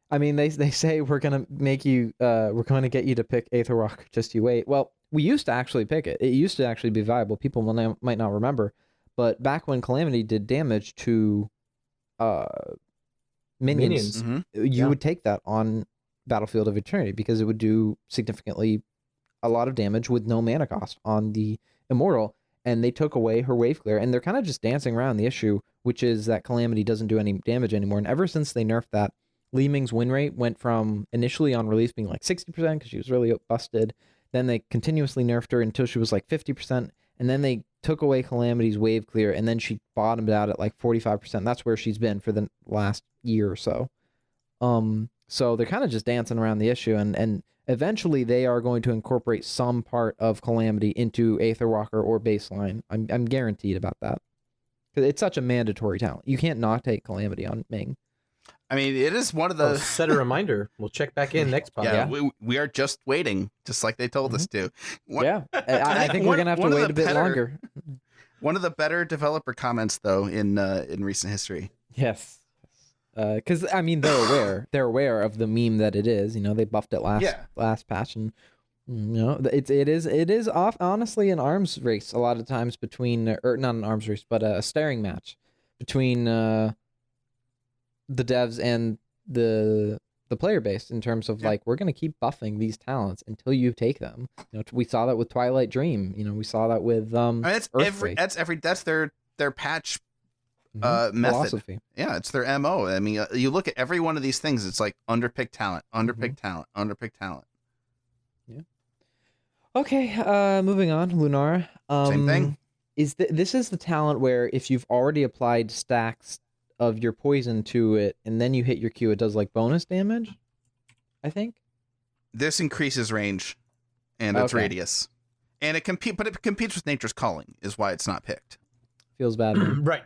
I mean, they say we're gonna make you, we're going to get you to pick Aether Walker. Just you wait. Well, we used to actually pick it. It used to actually be viable. People might not remember, but back when Calamity did damage to minions. You would take that on Battlefield of Eternity because it would do significantly a lot of damage with no mana cost on the Immortal, and they took away her wave clear, and they're kind of just dancing around the issue, which is that Calamity doesn't do any damage anymore. And ever since they nerfed that, Li Ming's win rate went from initially on release being like 60% because she was really busted, then they continuously nerfed her until she was like 50%, and then they took away Calamity's wave clear, and then she bottomed out at like 45%. That's where she's been for the last year or so. So they're kind of just dancing around the issue, and eventually they are going to incorporate some part of Calamity into Aether Walker or Baseline. I'm guaranteed about that. Because it's such a mandatory talent. You can't not take Calamity on Ming. I mean, it is one of the... set a reminder. We'll check back in next podcast. Yeah, we are just waiting, just like they told us to. I think we're going to have to wait a bit longer. One of the better developer comments, though, in recent history. Yes. Because I mean, they're aware of the meme that it is. They buffed it last patch, and it is off honestly an arms race a lot of times between, or not an arms race, but a staring match between the devs and the player base in terms of like, we're gonna keep buffing these talents until you take them. We saw that with Twilight Dream. We saw that with that's their patch method. Philosophy. Yeah, it's their MO. I mean, you look at every one of these things, it's like underpicked talent, underpicked talent. Yeah. Okay, moving on, Lunara. Same thing. This is the talent where if you've already applied stacks of your poison to it and then you hit your Q, it does like bonus damage, I think. This increases range and its radius. And it competes with Nature's Calling is why it's not picked. Feels bad. Right.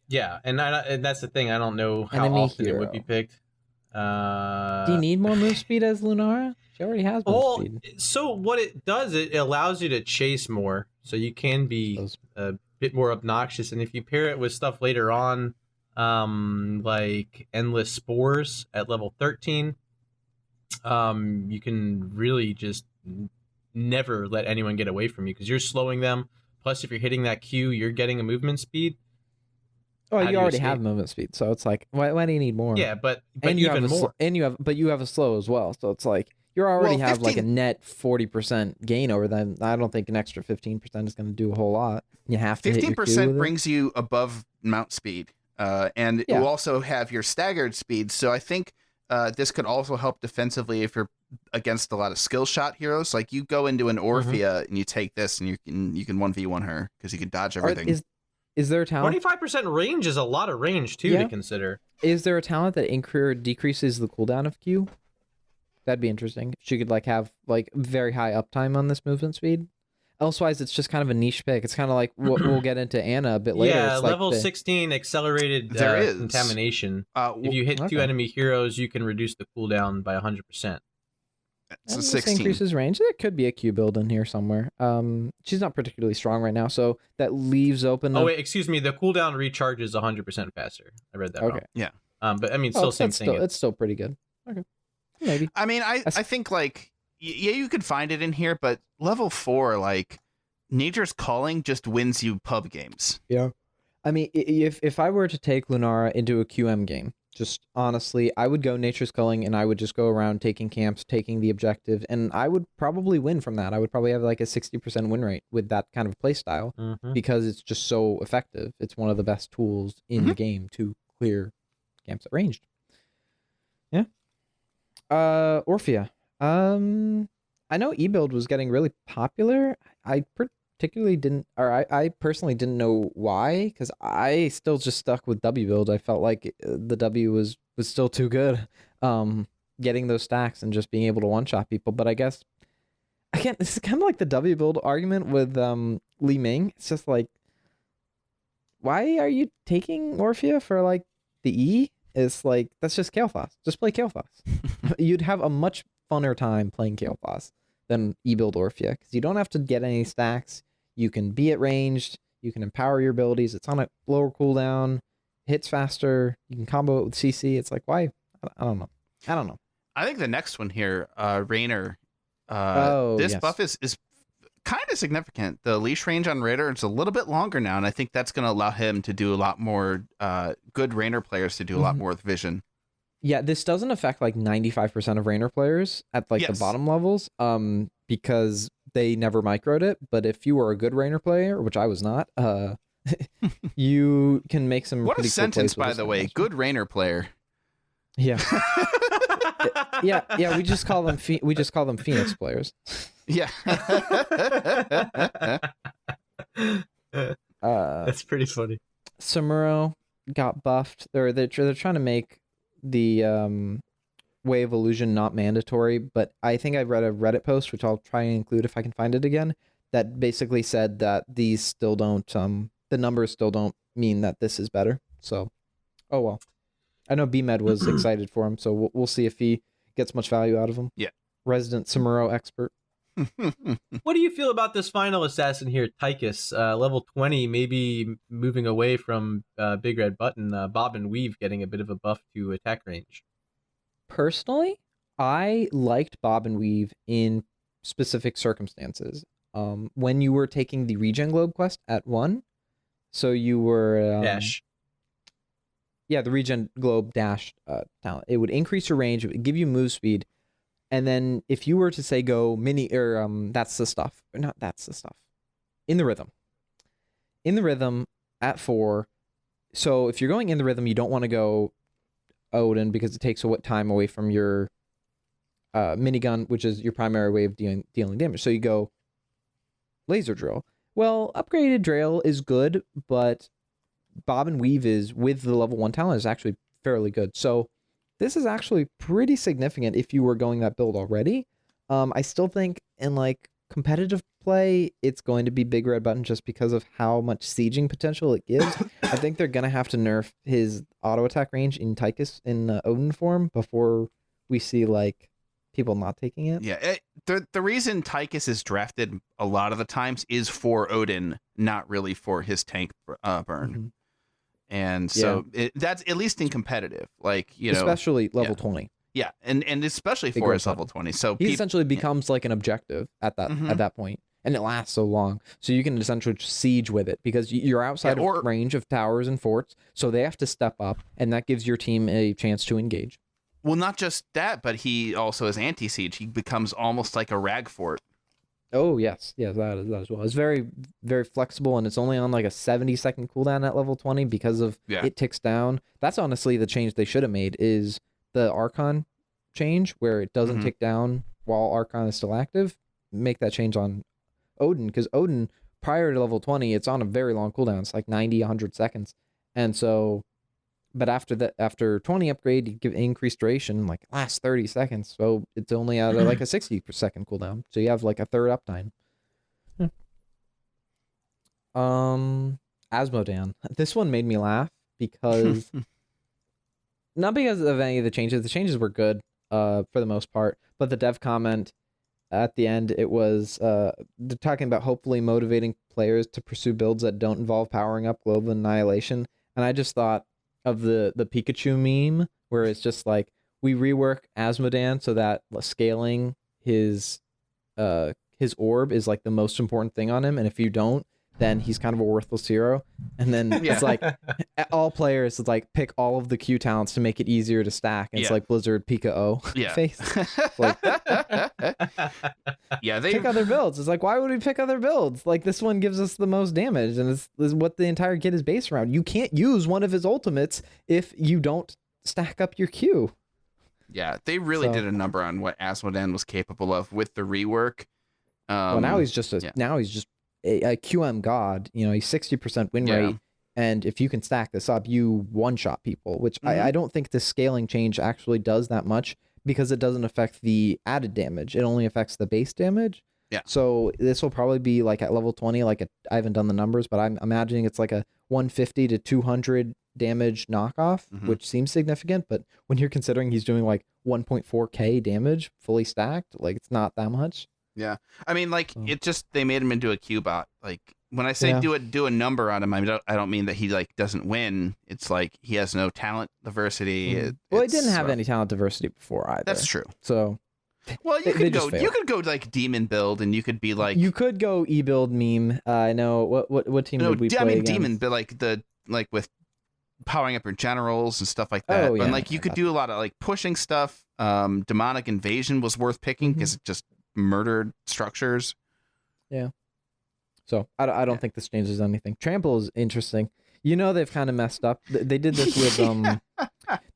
Yeah, and that's the thing. I don't know how often it would be picked. Do you need more move speed as Lunara? She already has move speed. So what it does, it allows you to chase more, so you can be a bit more obnoxious. And if you pair it with stuff later on, like Endless Spores at level 13, you can really just never let anyone get away from you because you're slowing them. Plus, if you're hitting that Q, you're getting a movement speed. Oh, you already have movement speed, so it's like, why do you need more? Yeah, but and you even have more. You have a slow as well, so it's like you already have like a net 40% gain over them. I don't think an extra 15% is going to do a whole lot. You have to 15% brings you above mount speed. and you also have your staggered speed. So I think this could also help defensively if you're against a lot of skill shot heroes. Like you go into an Orphea and you take this, and you can 1v1 her because you can dodge everything. Is there a talent? 25% range is a lot of range too to consider. Is there a talent that decreases the cooldown of Q? That'd be interesting. She could have very high uptime on this movement speed. Elsewise, it's just kind of a niche pick. It's kind of like we'll get into Anna a bit later. Yeah, it's level 16 accelerated contamination. If you hit 2 enemy heroes, you can reduce the cooldown by 100%. So this 16 increases range. There could be a Q build in here somewhere. She's not particularly strong right now, so that leaves open. Oh wait, excuse me. The cooldown recharges 100% faster. I read that wrong. Yeah. But I mean, still same thing. It's still pretty good. Okay. Maybe. I mean, I think you could find it in here, but level 4, Nature's Calling just wins you pub games. Yeah. I mean, if I were to take Lunara into a QM game, just honestly, I would go Nature's Calling and I would just go around taking camps, taking the objective, and I would probably win from that. I would probably have a 60% win rate with that kind of play style because it's just so effective. It's one of the best tools in the game to clear camps at ranged. Yeah. Orphea. I know E-Build was getting really popular. I personally didn't know why, because I still just stuck with W build. I felt like the W was still too good. Getting those stacks and just being able to one-shot people. But I guess this is kind of like the W build argument with Li Ming. It's just like, why are you taking Orphea for the E? It's like, that's just Kael'thas. Just play Kael'thas. You'd have a much funner time playing Kael'thas than E-Build Orphea, because you don't have to get any stacks. You can be at ranged. You can empower your abilities. It's on a lower cooldown. Hits faster. You can combo it with CC. It's like, why? I don't know. I think the next one here, Raynor, this buff is kind of significant. The leash range on Raynor is a little bit longer now, and I think that's going to allow him to do a lot more, good Raynor players to do a lot more with vision. Yeah, this doesn't affect 95% of Raynor players at the bottom levels, because they never microed it. But if you were a good Raynor player, which I was not, you can make some. What a pretty sentence, cool plays by the way. Good Raynor player. Yeah. Yeah. We just call them Phoenix players. Yeah. That's pretty funny. Samuro got buffed. They're trying to make the Way of Illusion not mandatory, but I think I read a Reddit post, which I'll try and include if I can find it again, that basically said that these still don't the numbers still don't mean that this is better. So, oh well. I know BMed was excited for him, so we'll see if he gets much value out of him. Yeah. Resident Samuro expert. What do you feel about this final assassin here, Tychus, level 20, maybe moving away from Big Red Button, Bob and Weave getting a bit of a buff to attack range? Personally, I liked Bob and Weave in specific circumstances. When you were taking the Regen Globe quest at 1, so you were... Dash. Yeah, the Regen Globe dash talent. It would increase your range, it would give you move speed, and then if you were to say go mini or that's the stuff. Or not that's the stuff. In the rhythm. In the rhythm at 4. So if you're going in the rhythm, you don't want to go Odin because it takes time away from your minigun, which is your primary way of dealing damage. So you go laser drill. Well, upgraded drill is good, but Bob and Weave is with the level 1 talent is actually fairly good. So this is actually pretty significant if you were going that build already. I still think in competitive play, it's going to be Big Red Button just because of how much sieging potential it gives. I think they're going to have to nerf his auto attack range in Tychus in Odin form before we see people not taking it. Yeah, the reason Tychus is drafted a lot of the times is for Odin, not really for his tank burn. Mm-hmm. And so that's at least in competitive, especially level 20. Yeah, and especially for his level 20. So he essentially becomes an objective at that point, and it lasts so long. So you can essentially siege with it because you're outside of range of towers and forts, so they have to step up, and that gives your team a chance to engage. Well, not just that, but he also is anti-siege. He becomes almost like a rag fort. Oh yes, that as well. It's very very flexible, and it's only on like a 70-second cooldown at level 20 because of it ticks down. That's honestly the change they should have made is the Archon change where it doesn't tick down while Archon is still active. Make that change on Odin, because Odin prior to level 20 it's on a very long cooldown. It's like 90-100 seconds, and so but after 20 upgrade you give increased duration, like lasts 30 seconds, so it's only at like a 60-second cooldown, so you have like a third uptime. Asmodan, this one made me laugh because not because of any of the changes were good for the most part, but the dev comment at the end, it was they're talking about hopefully motivating players to pursue builds that don't involve powering up global annihilation, and I just thought of the Pikachu meme where it's just like, we rework Asmodan so that scaling his orb is like the most important thing on him, and if you don't, then he's kind of a worthless hero. And then it's like all players like pick all of the Q talents to make it easier to stack. And it's like Blizzard Pika O face. Like, they pick other builds. It's like, why would we pick other builds? Like, this one gives us the most damage, and it's what the entire kit is based around. You can't use one of his ultimates if you don't stack up your Q. Yeah, they really did a number on what Asmodan was capable of with the rework. Well, now he's just a QM god. You know, he's 60% win rate, and if you can stack this up, you one-shot people, which I don't think the scaling change actually does that much, because it doesn't affect the added damage. It only affects the base damage. Yeah. So this will probably be like at level 20, I haven't done the numbers, but I'm imagining it's like a 150 to 200 damage knockoff, which seems significant, but when you're considering he's doing like 1.4k damage fully stacked, like it's not that much. Yeah, I mean, like it just, they made him into a Q-bot. Like when I say do a number on him, I don't mean that he like doesn't win. It's like he has no talent diversity. He didn't have any talent diversity before either. That's true. So, well, you could go like demon build, and you could be like, you could go e-build meme. I know what team did we play? I mean, demon, but like with powering up your generals and stuff like that. And like you could do a lot of like pushing stuff. Demonic invasion was worth picking because it just murdered structures. Yeah. So I don't think this changes anything. Trample is interesting. You know, they've kind of messed up. They did this with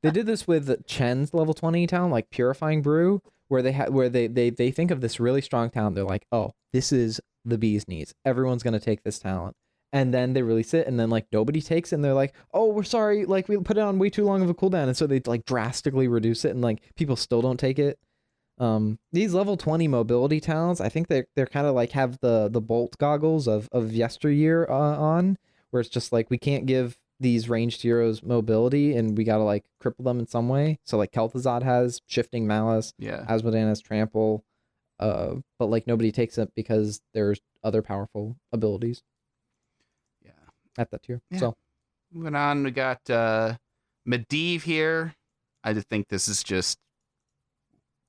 they did this with Chen's level 20 talent, like Purifying Brew, where they think of this really strong talent. They're like, oh, this is the bee's knees. Everyone's gonna take this talent. And then they release it, and then like nobody takes it, and they're like, oh, we're sorry, like we put it on way too long of a cooldown, and so they like drastically reduce it, and like people still don't take it. These level 20 mobility talents, I think they're kind of like have the bolt goggles of yesteryear on, where it's just like we can't give these ranged heroes mobility, and we gotta like cripple them in some way. So like Kel'Thuzad has shifting malice, Asmodan has trample, but like nobody takes it because there's other powerful abilities. Yeah, at that tier. Yeah. So moving on, we got Medivh here. I just think this is just.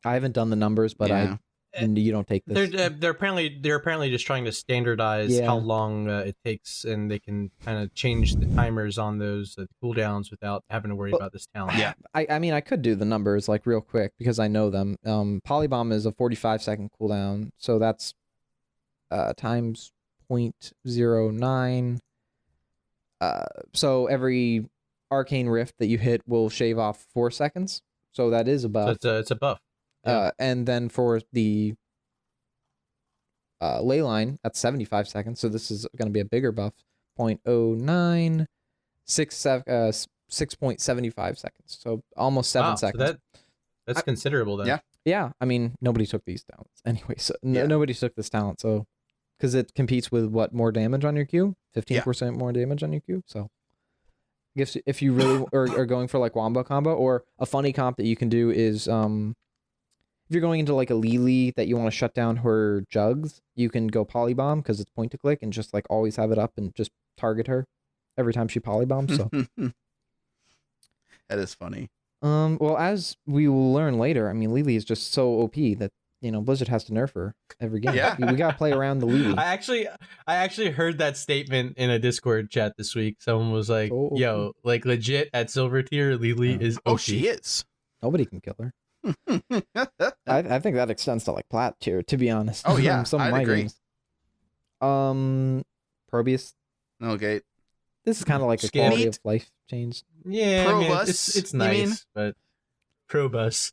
I haven't done the numbers, but you don't take this. They're apparently just trying to standardize how long it takes, and they can kind of change the timers on those cooldowns without having to worry about this talent. Yeah, I mean, I could do the numbers like real quick because I know them. Polybomb is a 45-second cooldown, so that's times 0.09. So every arcane rift that you hit will shave off 4 seconds. So that is a buff. So it's a buff. And then for the ley line, that's 75 seconds. So this is going to be a bigger buff. 0.09, 6.75 seconds. So almost 7 seconds. So that's considerable then. Yeah. Yeah. I mean, nobody took these talents anyway. So nobody took this talent. So because it competes with what, more damage on your Q? 15% more damage on your Q. So I guess if you really are going for like wombo combo, or a funny comp that you can do is if you're going into like a Lily that you want to shut down her jugs, you can go polybomb because it's point to click and just like always have it up and just target her every time she polybombs. So that is funny. Well, as we will learn later, I mean, Lily is just so OP that, you know, Blizzard has to nerf her every game. Yeah. We gotta play around the Lily. I actually heard that statement in a Discord chat this week. Someone was like, "Yo, like legit at silver tier, Lily is OP." Oh, she is. Nobody can kill her. I I think that extends to like plat tier, to be honest. Oh, yeah, Some of I'd my agree. games. Probius. Okay. This is kind of like a Skip. quality Meat. of life change. Yeah, I mean, Probus, it's you mean? nice, but Probus.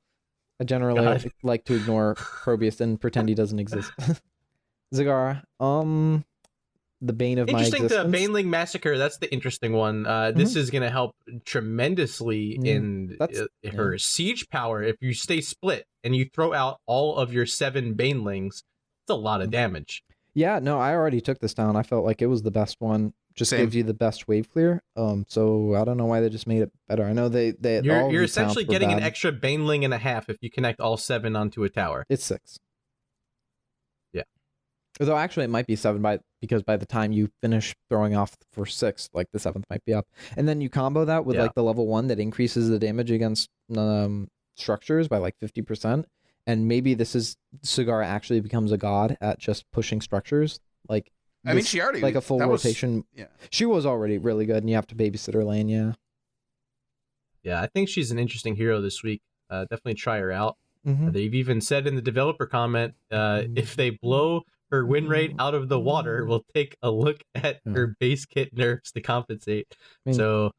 I generally God. like to ignore Probius and pretend he doesn't exist. Zagara. The bane of my Interesting existence. to Baneling Massacre. That's the interesting one. This is going to help tremendously Yeah, in that's- her siege power. If you stay split and you throw out all of your 7 Banelings, it's a lot of damage. Yeah, no, I already took this down. I felt like it was the best one. Just Same. gives you the best wave clear. So I don't know why they just made it better. I know they all You're these counts essentially were getting an bad. extra Baneling and a half if you connect all 7 onto a tower. It's 6. Yeah. Although actually it might be 7 because by the time you finish throwing off for 6, like the 7th might be up. And then you combo that with like the level 1 that increases the damage against structures by like 50%. And maybe this is Sagara actually becomes a god at just pushing structures. Like I mean, she already like a full rotation. Yeah. She was already really good, and you have to babysit her lane. Yeah. Yeah, I think she's an interesting hero this week. Definitely try her out. Mhm. They've even said in the developer comment, if they blow her win rate out of the water, we'll take a look at her base kit nerfs to compensate. I mean, So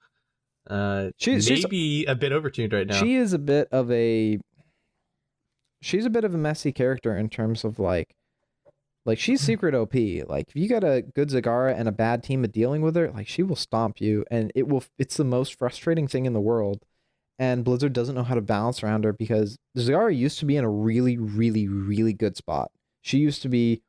she's maybe a bit overtuned right now. She is a bit of a. She's a bit of a messy character in terms of like she's secret OP. Like if you got a good Zagara and a bad team of dealing with her, like she will stomp you, and it's the most frustrating thing in the world. And Blizzard doesn't know how to balance around her because Zagara used to be in a really, really, really good spot. She used to be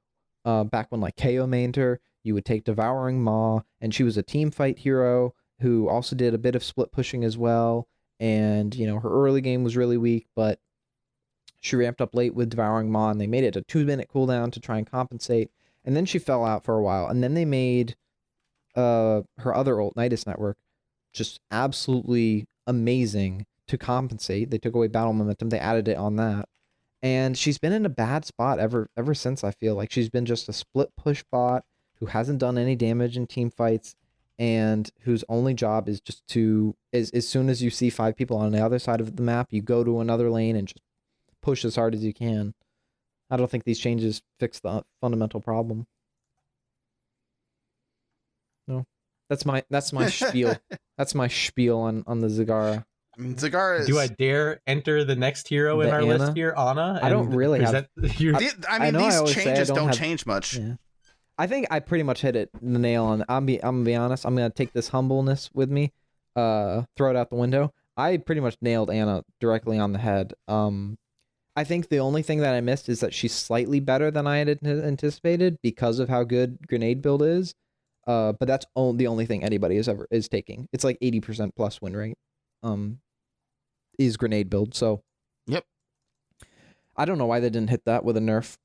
back when like KO mained her, you would take Devouring Maw, and she was a team fight hero who also did a bit of split pushing as well. And you know, her early game was really weak, but she ramped up late with Devouring Maw, and they made it a 2-minute cooldown to try and compensate. And then she fell out for a while, and then they made her other ult, Nidus Network, just absolutely amazing to compensate. They took away battle momentum, they added it on that, and she's been in a bad spot ever since. I feel like she's been just a split push bot who hasn't done any damage in team fights, and whose only job is just to as soon as you see 5 people on the other side of the map, you go to another lane and just push as hard as you can. I don't think these changes fix the fundamental problem. No, that's my spiel. That's my spiel on the Zagara. I mean, Zagara is... Do I dare enter the next hero in The our Ana? list here, Ana? I don't really have- your... I mean, know I these always say I changes don't have- change much. Yeah. I think I pretty much hit it the nail on. I'm gonna be honest. I'm gonna take this humbleness with me, throw it out the window. I pretty much nailed Ana directly on the head. I think the only thing that I missed is that she's slightly better than I had anticipated because of how good grenade build is. But that's the only thing anybody is taking. It's like 80% plus win rate. Is grenade build. So Yep. I don't know why they didn't hit that with a nerf.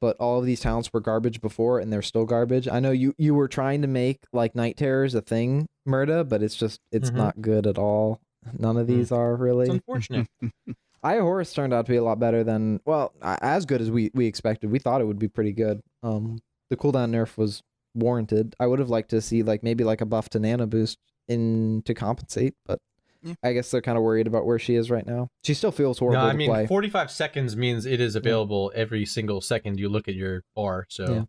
But all of these talents were garbage before, and they're still garbage. I know you were trying to make like Night Terrors a thing, Murda, but it's not good at all. None of these are really. It's unfortunate. Eye Horus turned out to be a lot better than, well, as good as we expected. We thought it would be pretty good. The cooldown nerf was warranted. I would have liked to see like maybe like a buff to Nano boost in to compensate, but Yeah. I guess they're kind of worried about where she is right now. She still feels horrible No, I to mean, play. 45 seconds means it is available every single second you look at your bar. So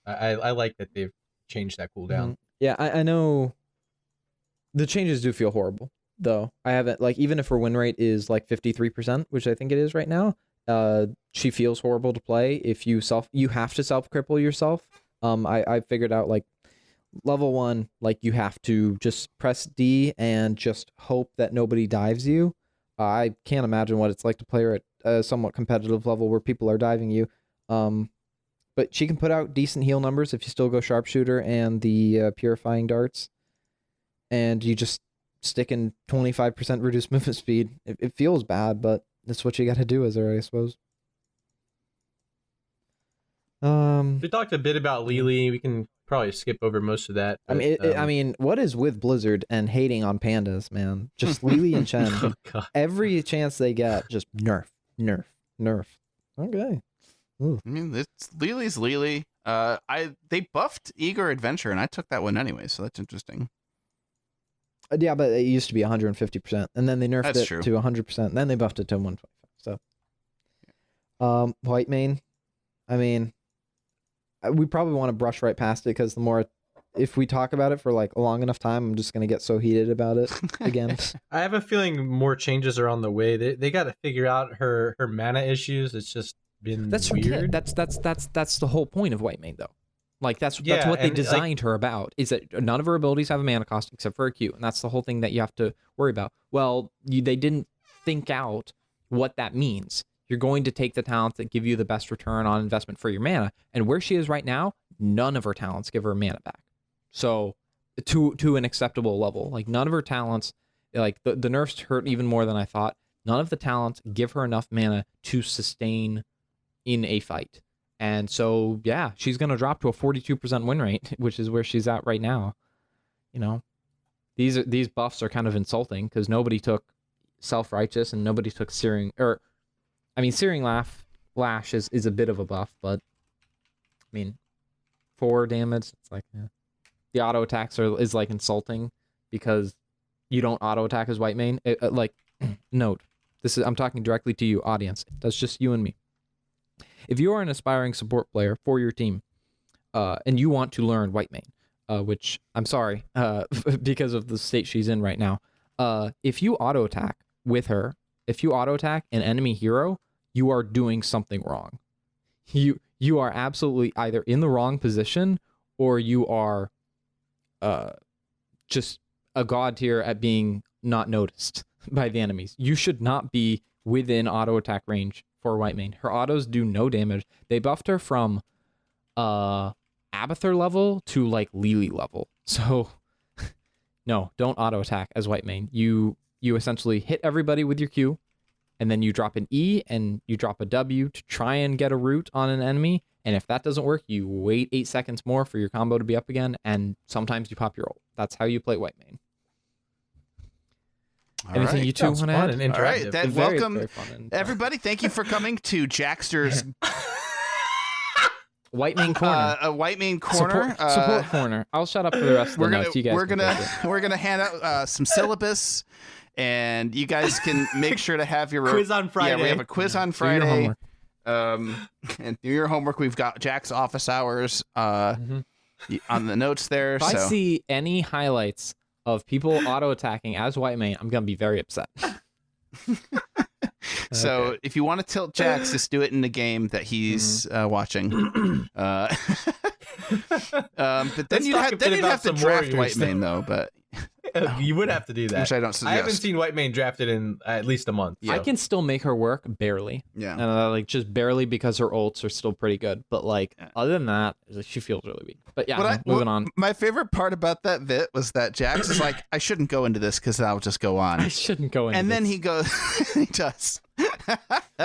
I like that they've changed that cooldown. Mhm. Yeah, I know the changes do feel horrible, though. I haven't, like, even if her win rate is like 53%, which I think it is right now, she feels horrible to play. If you have to self-cripple yourself. I figured out, like, level 1, like, you have to just press D and just hope that nobody dives you. I can't imagine what it's like to play her at a somewhat competitive level where people are diving you. But she can put out decent heal numbers if you still go sharpshooter and the purifying darts. And you just stick in 25% reduced movement speed. It feels bad, but that's what you got to do as her, I suppose. We talked a bit about Lily. We can probably skip over most of that. I but, mean, what is with Blizzard and hating on pandas, man? Just Lily and Chen. oh, God. Every chance they get, just nerf. Okay. Ooh. I mean, it's Lily's Lily. They buffed Eager Adventure, and I took that one anyway, so that's interesting. Yeah, but it used to be 150%, and then they nerfed That's it true. to 100%, and then they buffed it to 125. So White Mane. I mean, we probably want to brush right past it because if we talk about it for like a long enough time, I'm just gonna get so heated about it again. I have a feeling more changes are on the way. They got to figure out her mana issues. It's just been That's weird. That's the whole point of White Mane, though. Like that's Yeah, what they and, designed her about. Is that none of her abilities have a mana cost except for a Q, and that's the whole thing that you have to worry about. Well, they didn't think out what that means. You're going to take the talents that give you the best return on investment for your mana, and where she is right now, none of her talents give her mana back. So, to an acceptable level, like none of her talents, like the nerfs hurt even more than I thought. None of the talents give her enough mana to sustain in a fight. And so, yeah, she's going to drop to a 42% win rate, which is where she's at right now. You know, these buffs are kind of insulting because nobody took Self-Righteous and nobody took Searing, Searing Lash is a bit of a buff, but I mean, 4 damage, it's like, the auto attacks is like insulting because you don't auto attack as White Mane. Note, I'm talking directly to you, audience. That's just you and me. If you are an aspiring support player for your team, and you want to learn White Mane, which I'm sorry, because of the state she's in right now, if you auto attack with her, if you auto attack an enemy hero, you are doing something wrong. You are absolutely either in the wrong position or you are just a god tier at being not noticed by the enemies. You should not be within auto attack range for White Mane. Her autos do no damage. They buffed her from Abathur level to like Lily level. So no, don't auto attack as White Mane. You essentially hit everybody with your Q, and then you drop an E and you drop a W to try and get a root on an enemy. And if that doesn't work, you wait 8 seconds more for your combo to be up again, and sometimes you pop your ult. That's how you play White Mane. Anything right. you two want to add? And interactive. All right, welcome everybody. Thank you for coming to Jackster's White Mane Corner. A White Mane Corner. Support corner. I'll shut up for the rest of the notes. You guys we're gonna hand out some syllabus, and you guys can make sure to have your quiz on Friday. Yeah, we have a quiz on Friday. And do your homework. We've got Jack's office hours on the notes there. If I see any highlights of people auto attacking as White Mane, I'm gonna be very upset. So if you want to tilt Jax, just do it in the game that he's watching. But then you'd have to draft White Mane though. But you would have to do that. Which I don't suggest. I haven't seen White Mane drafted in at least a month. I can still make her work barely. Yeah. And just barely because her ults are still pretty good. But other than that, she feels really weak. But yeah, moving on. My favorite part about that bit was that Jax is like, I shouldn't go into this because I'll just go on. I shouldn't go into and this. then he goes, he does.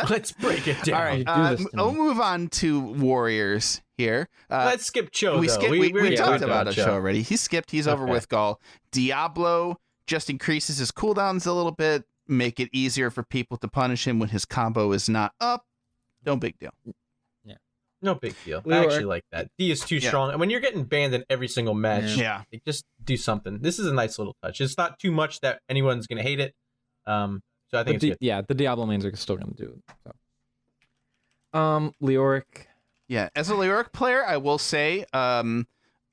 Let's break it down. All right, we'll move on to Warriors here. Let's skip Cho. We talked about a Cho already. He skipped. He's over with Gaul. Diablo just increases his cooldowns a little bit, make it easier for people to punish him when his combo is not up. No big deal. Yeah, no big deal. I actually like that. D is too strong, and when you're getting banned in every single match, just do something. This is a nice little touch. It's not too much that anyone's gonna hate it. So I think it's good. Yeah, the Diablo mains are still gonna do it. So. Leoric. Yeah, as a Leoric player, I will say, I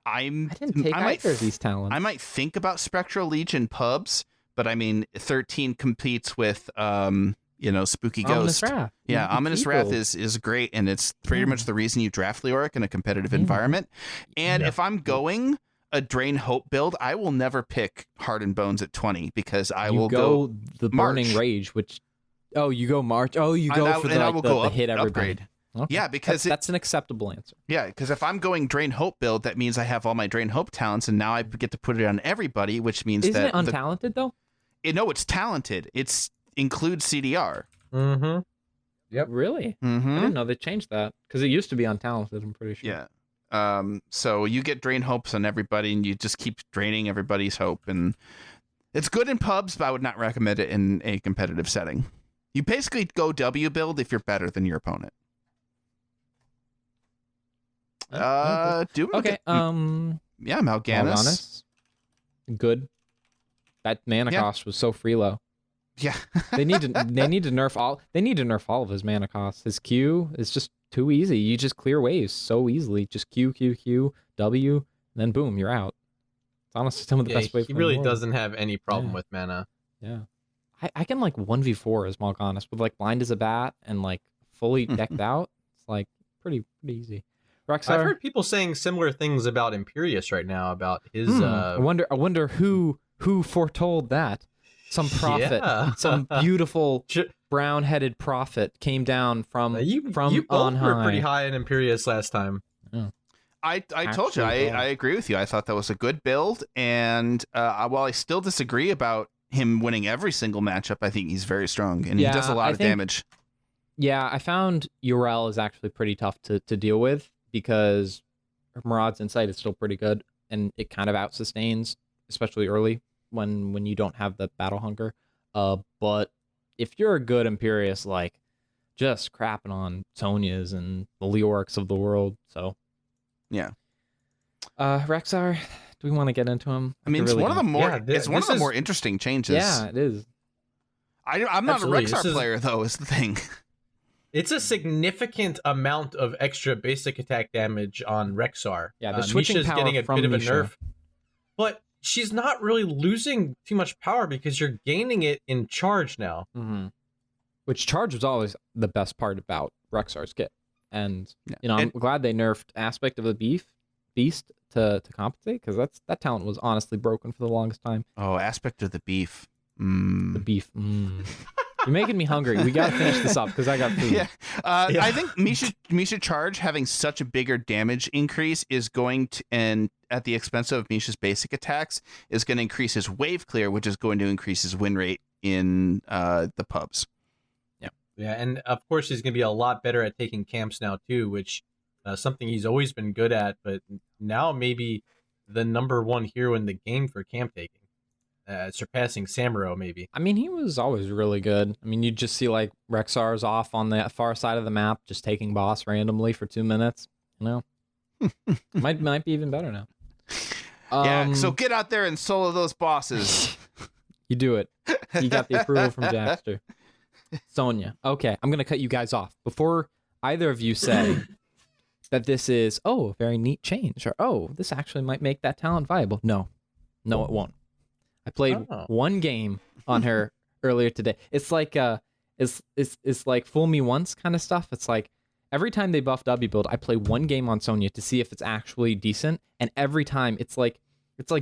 didn't take either of these talents. I might think about Spectral Legion pubs, but I mean, 13 competes with, Spooky Ghost. Ominous Wrath. Yeah, Ominous Wrath is great, and it's pretty much the reason you draft Leoric in a competitive environment. And if I'm going a Drain Hope build, I will never pick Heart and Bones at 20 because I will go the Burning Rage, which you go March. Oh, you go for the hit everybody. Upgrade. Okay. Yeah, because that's an acceptable answer. Yeah, because if I'm going Drain Hope build, that means I have all my Drain Hope talents, and now I get to put it on everybody, which means Isn't it untalented though? No, it's talented. It's includes CDR. Mm-hmm. Yep. Really? Mm-hmm. I didn't know they changed that because it used to be untalented. I'm pretty sure. Yeah. So you get Drain Hopes on everybody, and you just keep draining everybody's hope, and it's good in pubs, but I would not recommend it in a competitive setting. You basically go W build if you're better than your opponent. Okay. Mal'Ganis. Good. That mana cost was so free low. Yeah. They need to nerf all of his mana costs. His Q is just too easy. You just clear waves so easily. Just Q, W, and then boom, you're out. It's honestly some of the best ways. He really doesn't have any problem with mana. Yeah. I can like 1v4 as Mal'Ganis with like blind as a bat and like fully decked out. It's like pretty easy. Rexar, I've heard people saying similar things about Imperius right now about his. I wonder who foretold that. Some prophet, some beautiful brown-headed prophet came down from you both on high. Were pretty high in Imperius last time. Yeah. I told you I agree with you. I thought that was a good build, and while I still disagree about him winning every single matchup, I think he's very strong and he does a lot of damage. Yeah, I found Urel is actually pretty tough to deal with because Murad's Insight is still pretty good and it kind of out-sustains, especially early when you don't have the battle hunger. But if you're a good Imperius, like just crapping on Sonya's and the Leorics of the world, so yeah. Rexar, do we want to get into him? I mean, it's one of the more it's one of the more interesting changes. Yeah, it is. I'm not a Rexar player though, is the thing. It's a significant amount of extra basic attack damage on Rexar. Yeah, the switching Misha's power getting a from bit of a Misha. nerf, but she's not really losing too much power because you're gaining it in charge now. Mm-hmm. Which charge was always the best part about Rexar's kit, and I'm glad they nerfed aspect of the beast to compensate because that talent was honestly broken for the longest time. Oh, aspect of the beef. The beef. You're making me hungry. We gotta finish this up because I got food. Yeah. I think Misha Charge having such a bigger damage increase is going to, and at the expense of Misha's basic attacks, is going to increase his wave clear, which is going to increase his win rate in the pubs. Yeah, and of course he's going to be a lot better at taking camps now too, which something he's always been good at, but now maybe the #1 hero in the game for camp taking. Surpassing Samuro, maybe. I mean, he was always really good. I mean, you just see like Rexar's off on the far side of the map, just taking boss randomly for 2 minutes. You know, might be even better now. Yeah, so get out there and solo those bosses. You do it. You got the approval from Jackster. Sonya. Okay, I'm gonna cut you guys off before either of you say that this is a very neat change, or this actually might make that talent viable. No, it won't. I played one game on her earlier today. It's like it's like fool me once kind of stuff. It's like every time they buff W build, I play one game on Sonya to see if it's actually decent, and every time it's like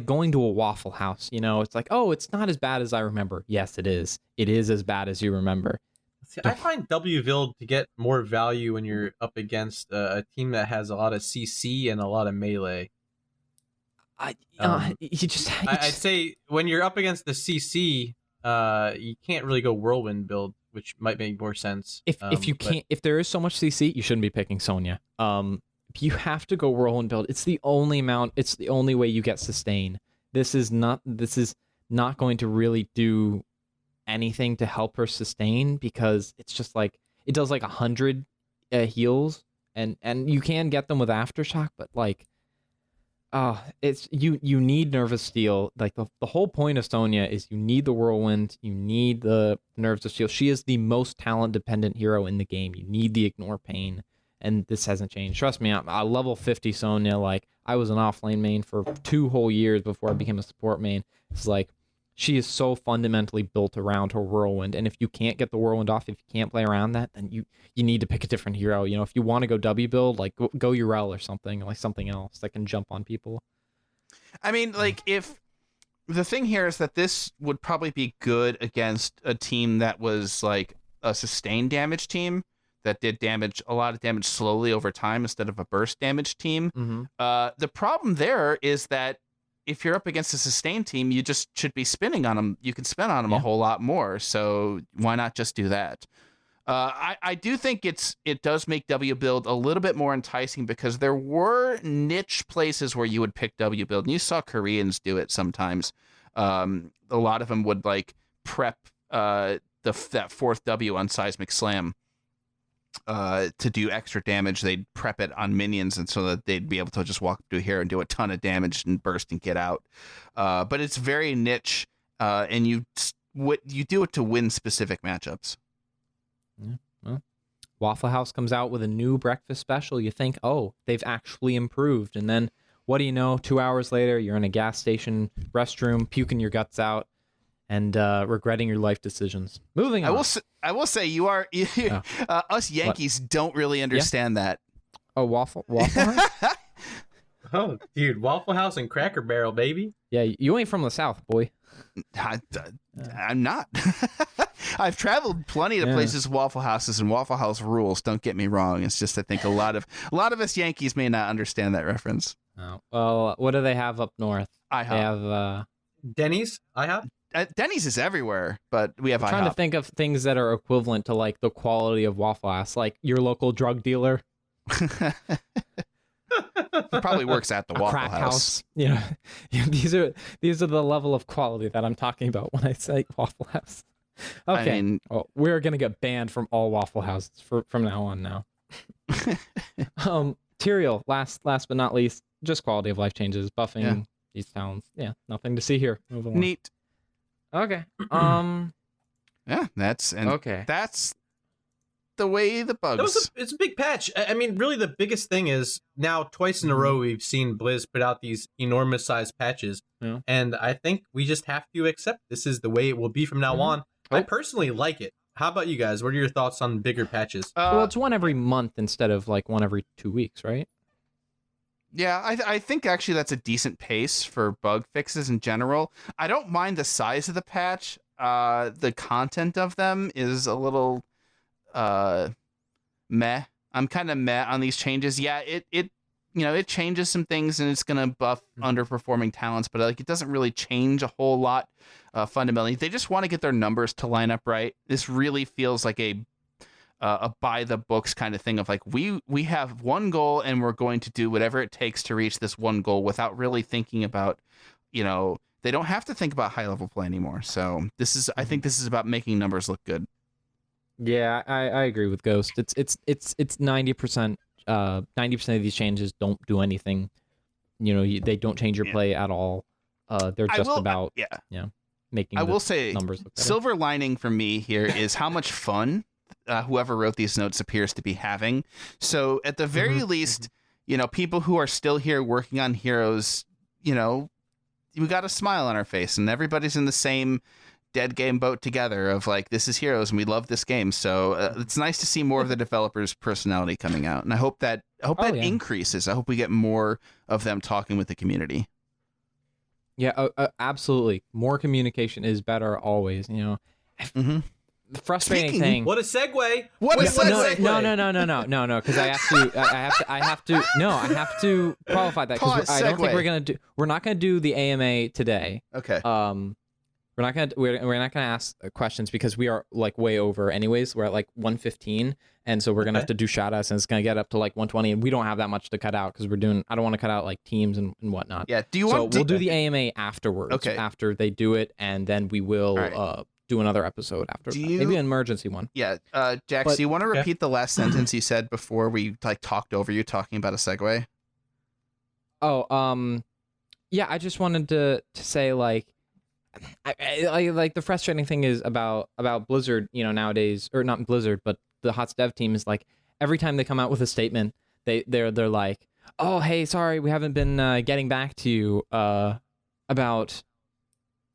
going to a Waffle House. You know, it's like, it's not as bad as I remember. Yes, it is. It is as bad as you remember. See, I find W build to get more value when you're up against a team that has a lot of CC and a lot of melee. I'd say when you're up against the CC, you can't really go Whirlwind build, which might make more sense. If there is so much CC, you shouldn't be picking Sonya. You have to go Whirlwind build. It's the only way you get sustain. This is not going to really do anything to help her sustain because it's just like it does like 100 heals and you can get them with Aftershock, but like it's you need Nervous Steel. Like the whole point of Sonya is you need the Whirlwind, you need the Nerves of Steel. She is the most talent dependent hero in the game. You need the Ignore Pain, and this hasn't changed. Trust me, I level 50 Sonya. Like I was an offlane main for 2 whole years before I became a support main. It's like she is so fundamentally built around her Whirlwind, and if you can't get the Whirlwind off, if you can't play around that, then you need to pick a different hero. You know, if you want to go W build, like go Urel or something, like something else that can jump on people. I mean, like if the thing here is that this would probably be good against a team that was like a sustained damage team that did a lot of damage slowly over time instead of a burst damage team. Mm-hmm. The problem there is that if you're up against a sustained team, you just should be spinning on them. You can spin on them a whole lot more. So why not just do that? I do think it does make W build a little bit more enticing because there were niche places where you would pick W build, and you saw Koreans do it sometimes. A lot of them would like prep that 4th W on Seismic Slam to do extra damage. They'd prep it on minions, and so that they'd be able to just walk up to a hero and do a ton of damage and burst and get out. But it's very niche, and you you do it to win specific matchups. Yeah, well, Waffle House comes out with a new breakfast special. You think, oh, they've actually improved. And then what do you know? 2 hours later, you're in a gas station restroom, puking your guts out and regretting your life decisions. Moving on. I will say you are us Yankees don't really understand that. Oh, Waffle House? Oh, dude, Waffle House and Cracker Barrel, baby. Yeah, you ain't from the South, boy. I'm not. I've traveled plenty of places, Waffle Houses, and Waffle House rules. Don't get me wrong. It's just I think a lot of us Yankees may not understand that reference. Oh, well, what do they have up north? IHOP. They have Denny's, IHOP. Denny's is everywhere, but we have I'm IHOP. trying to think of things that are equivalent to like the quality of Waffle House, like your local drug dealer. It probably works at the A Waffle crack House. Yeah, these are the level of quality that I'm talking about when I say Waffle House. Okay, I mean, we're gonna get banned from all Waffle Houses from now on. Now, Tyrael, last but not least, just quality of life changes, buffing these towns. Yeah, nothing to see here. Move along. neat. Okay. Yeah, that's the way the bugs. It's a big patch. I mean, really, the biggest thing is now twice in a row we've seen Blizz put out these enormous sized patches, and I think we just have to accept this is the way it will be from now on. I personally like it. How about you guys? What are your thoughts on bigger patches? Well, it's one every month instead of like one every 2 weeks, right? Yeah, I think actually that's a decent pace for bug fixes in general. I don't mind the size of the patch. The content of them is a little meh. I'm kind of meh on these changes. Yeah, it changes some things and it's gonna buff underperforming talents, but like it doesn't really change a whole lot fundamentally. They just want to get their numbers to line up right. This really feels like a by the books kind of thing of like we have one goal and we're going to do whatever it takes to reach this one goal without really thinking about, they don't have to think about high level play anymore. So I think this is about making numbers look good. Yeah, I agree with Ghost. It's 90%. 90% of these changes don't do anything. They don't change your play at all. They're just about making. I will say numbers look better. Silver lining for me here is how much fun whoever wrote these notes appears to be having. So at the very least, people who are still here working on Heroes, we got a smile on our face, and everybody's in the same dead game boat together of like, this is Heroes and we love this game. So it's nice to see more of the developers' personality coming out, and I hope that increases. I hope we get more of them talking with the community. Yeah, absolutely. More communication is better always. The frustrating thing. What a segue! What a segue! No, because I have to qualify that because I don't think we're not gonna do the AMA today. Okay. We're not gonna ask questions because we are like way over anyways. We're at like 115, and so we're gonna have to do shoutouts, and it's gonna get up to like 120, and we don't have that much to cut out because I don't want to cut out like teams and whatnot. Yeah. We'll do the AMA afterwards. Okay. After they do it, and then we will do another episode after. Maybe an emergency one. Yeah. Jax, do you want to repeat the last sentence you said before we like talked over you talking about a segue? Oh, yeah. I just wanted to say like. I like the frustrating thing is about Blizzard, nowadays, or not Blizzard, but the HOTS dev team is like every time they come out with a statement, they're like, oh hey, sorry, we haven't been getting back to you about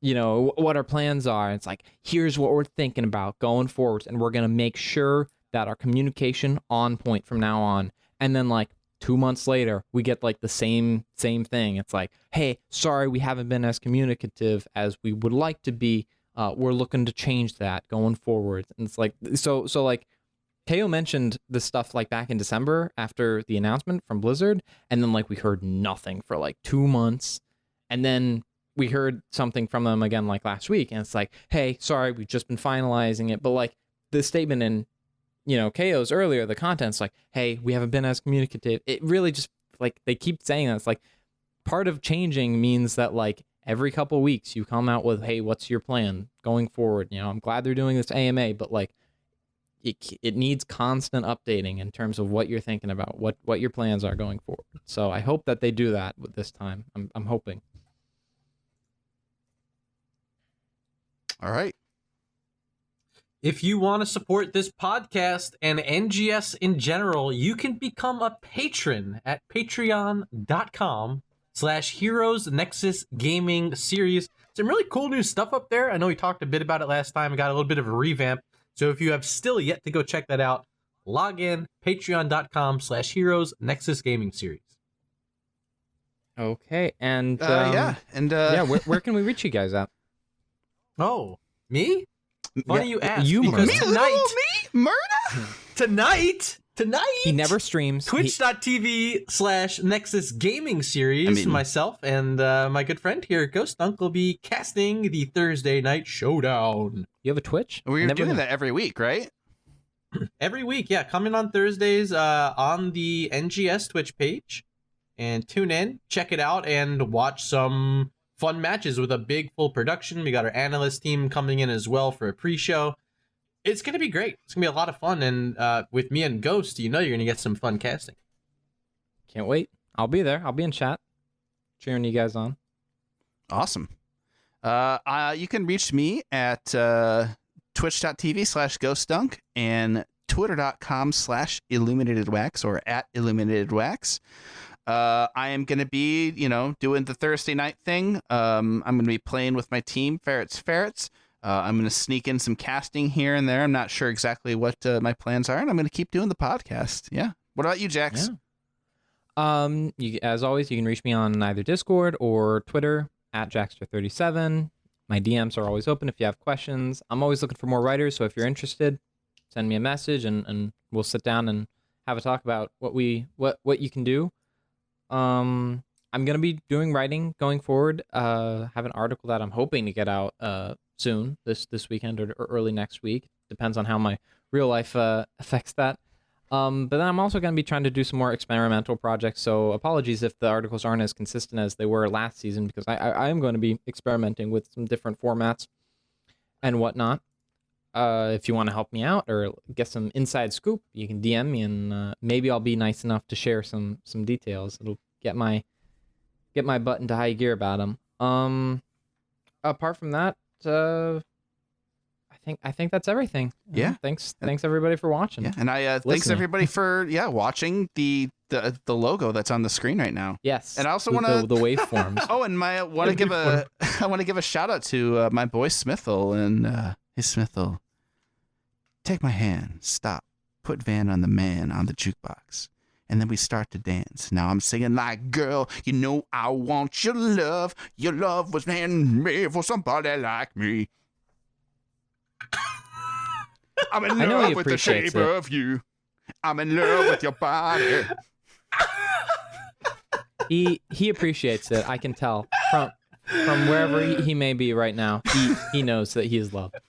what our plans are. It's like, here's what we're thinking about going forward, and we're gonna make sure that our communication on point from now on. And then like 2 months later, we get like the same thing. It's like, hey, sorry, we haven't been as communicative as we would like to be. We're looking to change that going forward. And it's like, so like, Teo mentioned this stuff like back in December after the announcement from Blizzard, and then like we heard nothing for like 2 months, and then we heard something from them again like last week, and it's like, hey, sorry, we've just been finalizing it. But like the statement in KO's earlier, the content's like, hey, we haven't been as communicative. It really just like they keep saying that. It's like part of changing means that like every couple weeks you come out with, hey, what's your plan going forward? I'm glad they're doing this AMA, but like it needs constant updating in terms of what you're thinking about, what your plans are going forward. So I hope that they do that with this time. I'm hoping. All right. If you want to support this podcast and NGS in general, you can become a patron at patreon.com/Heroes Nexus Gaming Series. Some really cool new stuff up there. I know we talked a bit about it last time. I got a little bit of a revamp. So if you have still yet to go check that out, log in, patreon.com/Heroes Nexus Gaming Series. Okay, and where can we reach you guys at? Oh, me? Funny you ask. You, because Murda. tonight, Murda? tonight, He never streams. Twitch.tv/Nexus Gaming Series. Myself and my good friend here, Ghost Dunk, will be casting the Thursday night showdown. You have a Twitch? We're doing that every week, right? Every week, yeah. Coming on Thursdays on the NGS Twitch page. And tune in, check it out, and watch some fun matches with a big full production. We got our analyst team coming in as well for a pre-show. It's going to be great. It's going to be a lot of fun. And with me and Ghost, you're going to get some fun casting. Can't wait. I'll be there. I'll be in chat, cheering you guys on. Awesome. You can reach me at twitch.tv/ghostdunk and twitter.com/illuminatedwax or at illuminatedwax. I am going to be, doing the Thursday night thing. I'm going to be playing with my team, Ferrets. I'm going to sneak in some casting here and there. I'm not sure exactly what my plans are, and I'm going to keep doing the podcast. Yeah. What about you, Jax? Yeah. As always, you can reach me on either Discord or Twitter at Jackster37. My DMs are always open if you have questions. I'm always looking for more writers, so if you're interested, send me a message and we'll sit down and have a talk about what you can do. I'm gonna be doing writing going forward. Have an article that I'm hoping to get out soon, this weekend or early next week. Depends on how my real life affects that. But then I'm also gonna be trying to do some more experimental projects. So apologies if the articles aren't as consistent as they were last season, because I am going to be experimenting with some different formats and whatnot. If you want to help me out or get some inside scoop, you can DM me, and maybe I'll be nice enough to share some details. It'll get my butt into high gear about them. Apart from that, I think that's everything. Yeah. Thanks everybody for watching. Yeah, and thanks everybody for watching the logo that's on the screen right now. Yes. And I also want to the waveforms. Oh, and I want to give a shout out to my boy Smithel and. Hey, Smithel, take my hand, stop, put Van on the man on the jukebox, and then we start to dance. Now I'm singing like, girl, you know I want your love. Your love was made for somebody like me. I'm in love with the shape of you. I'm in love with your body. He appreciates it. I can tell from wherever he may be right now. He knows that he is loved.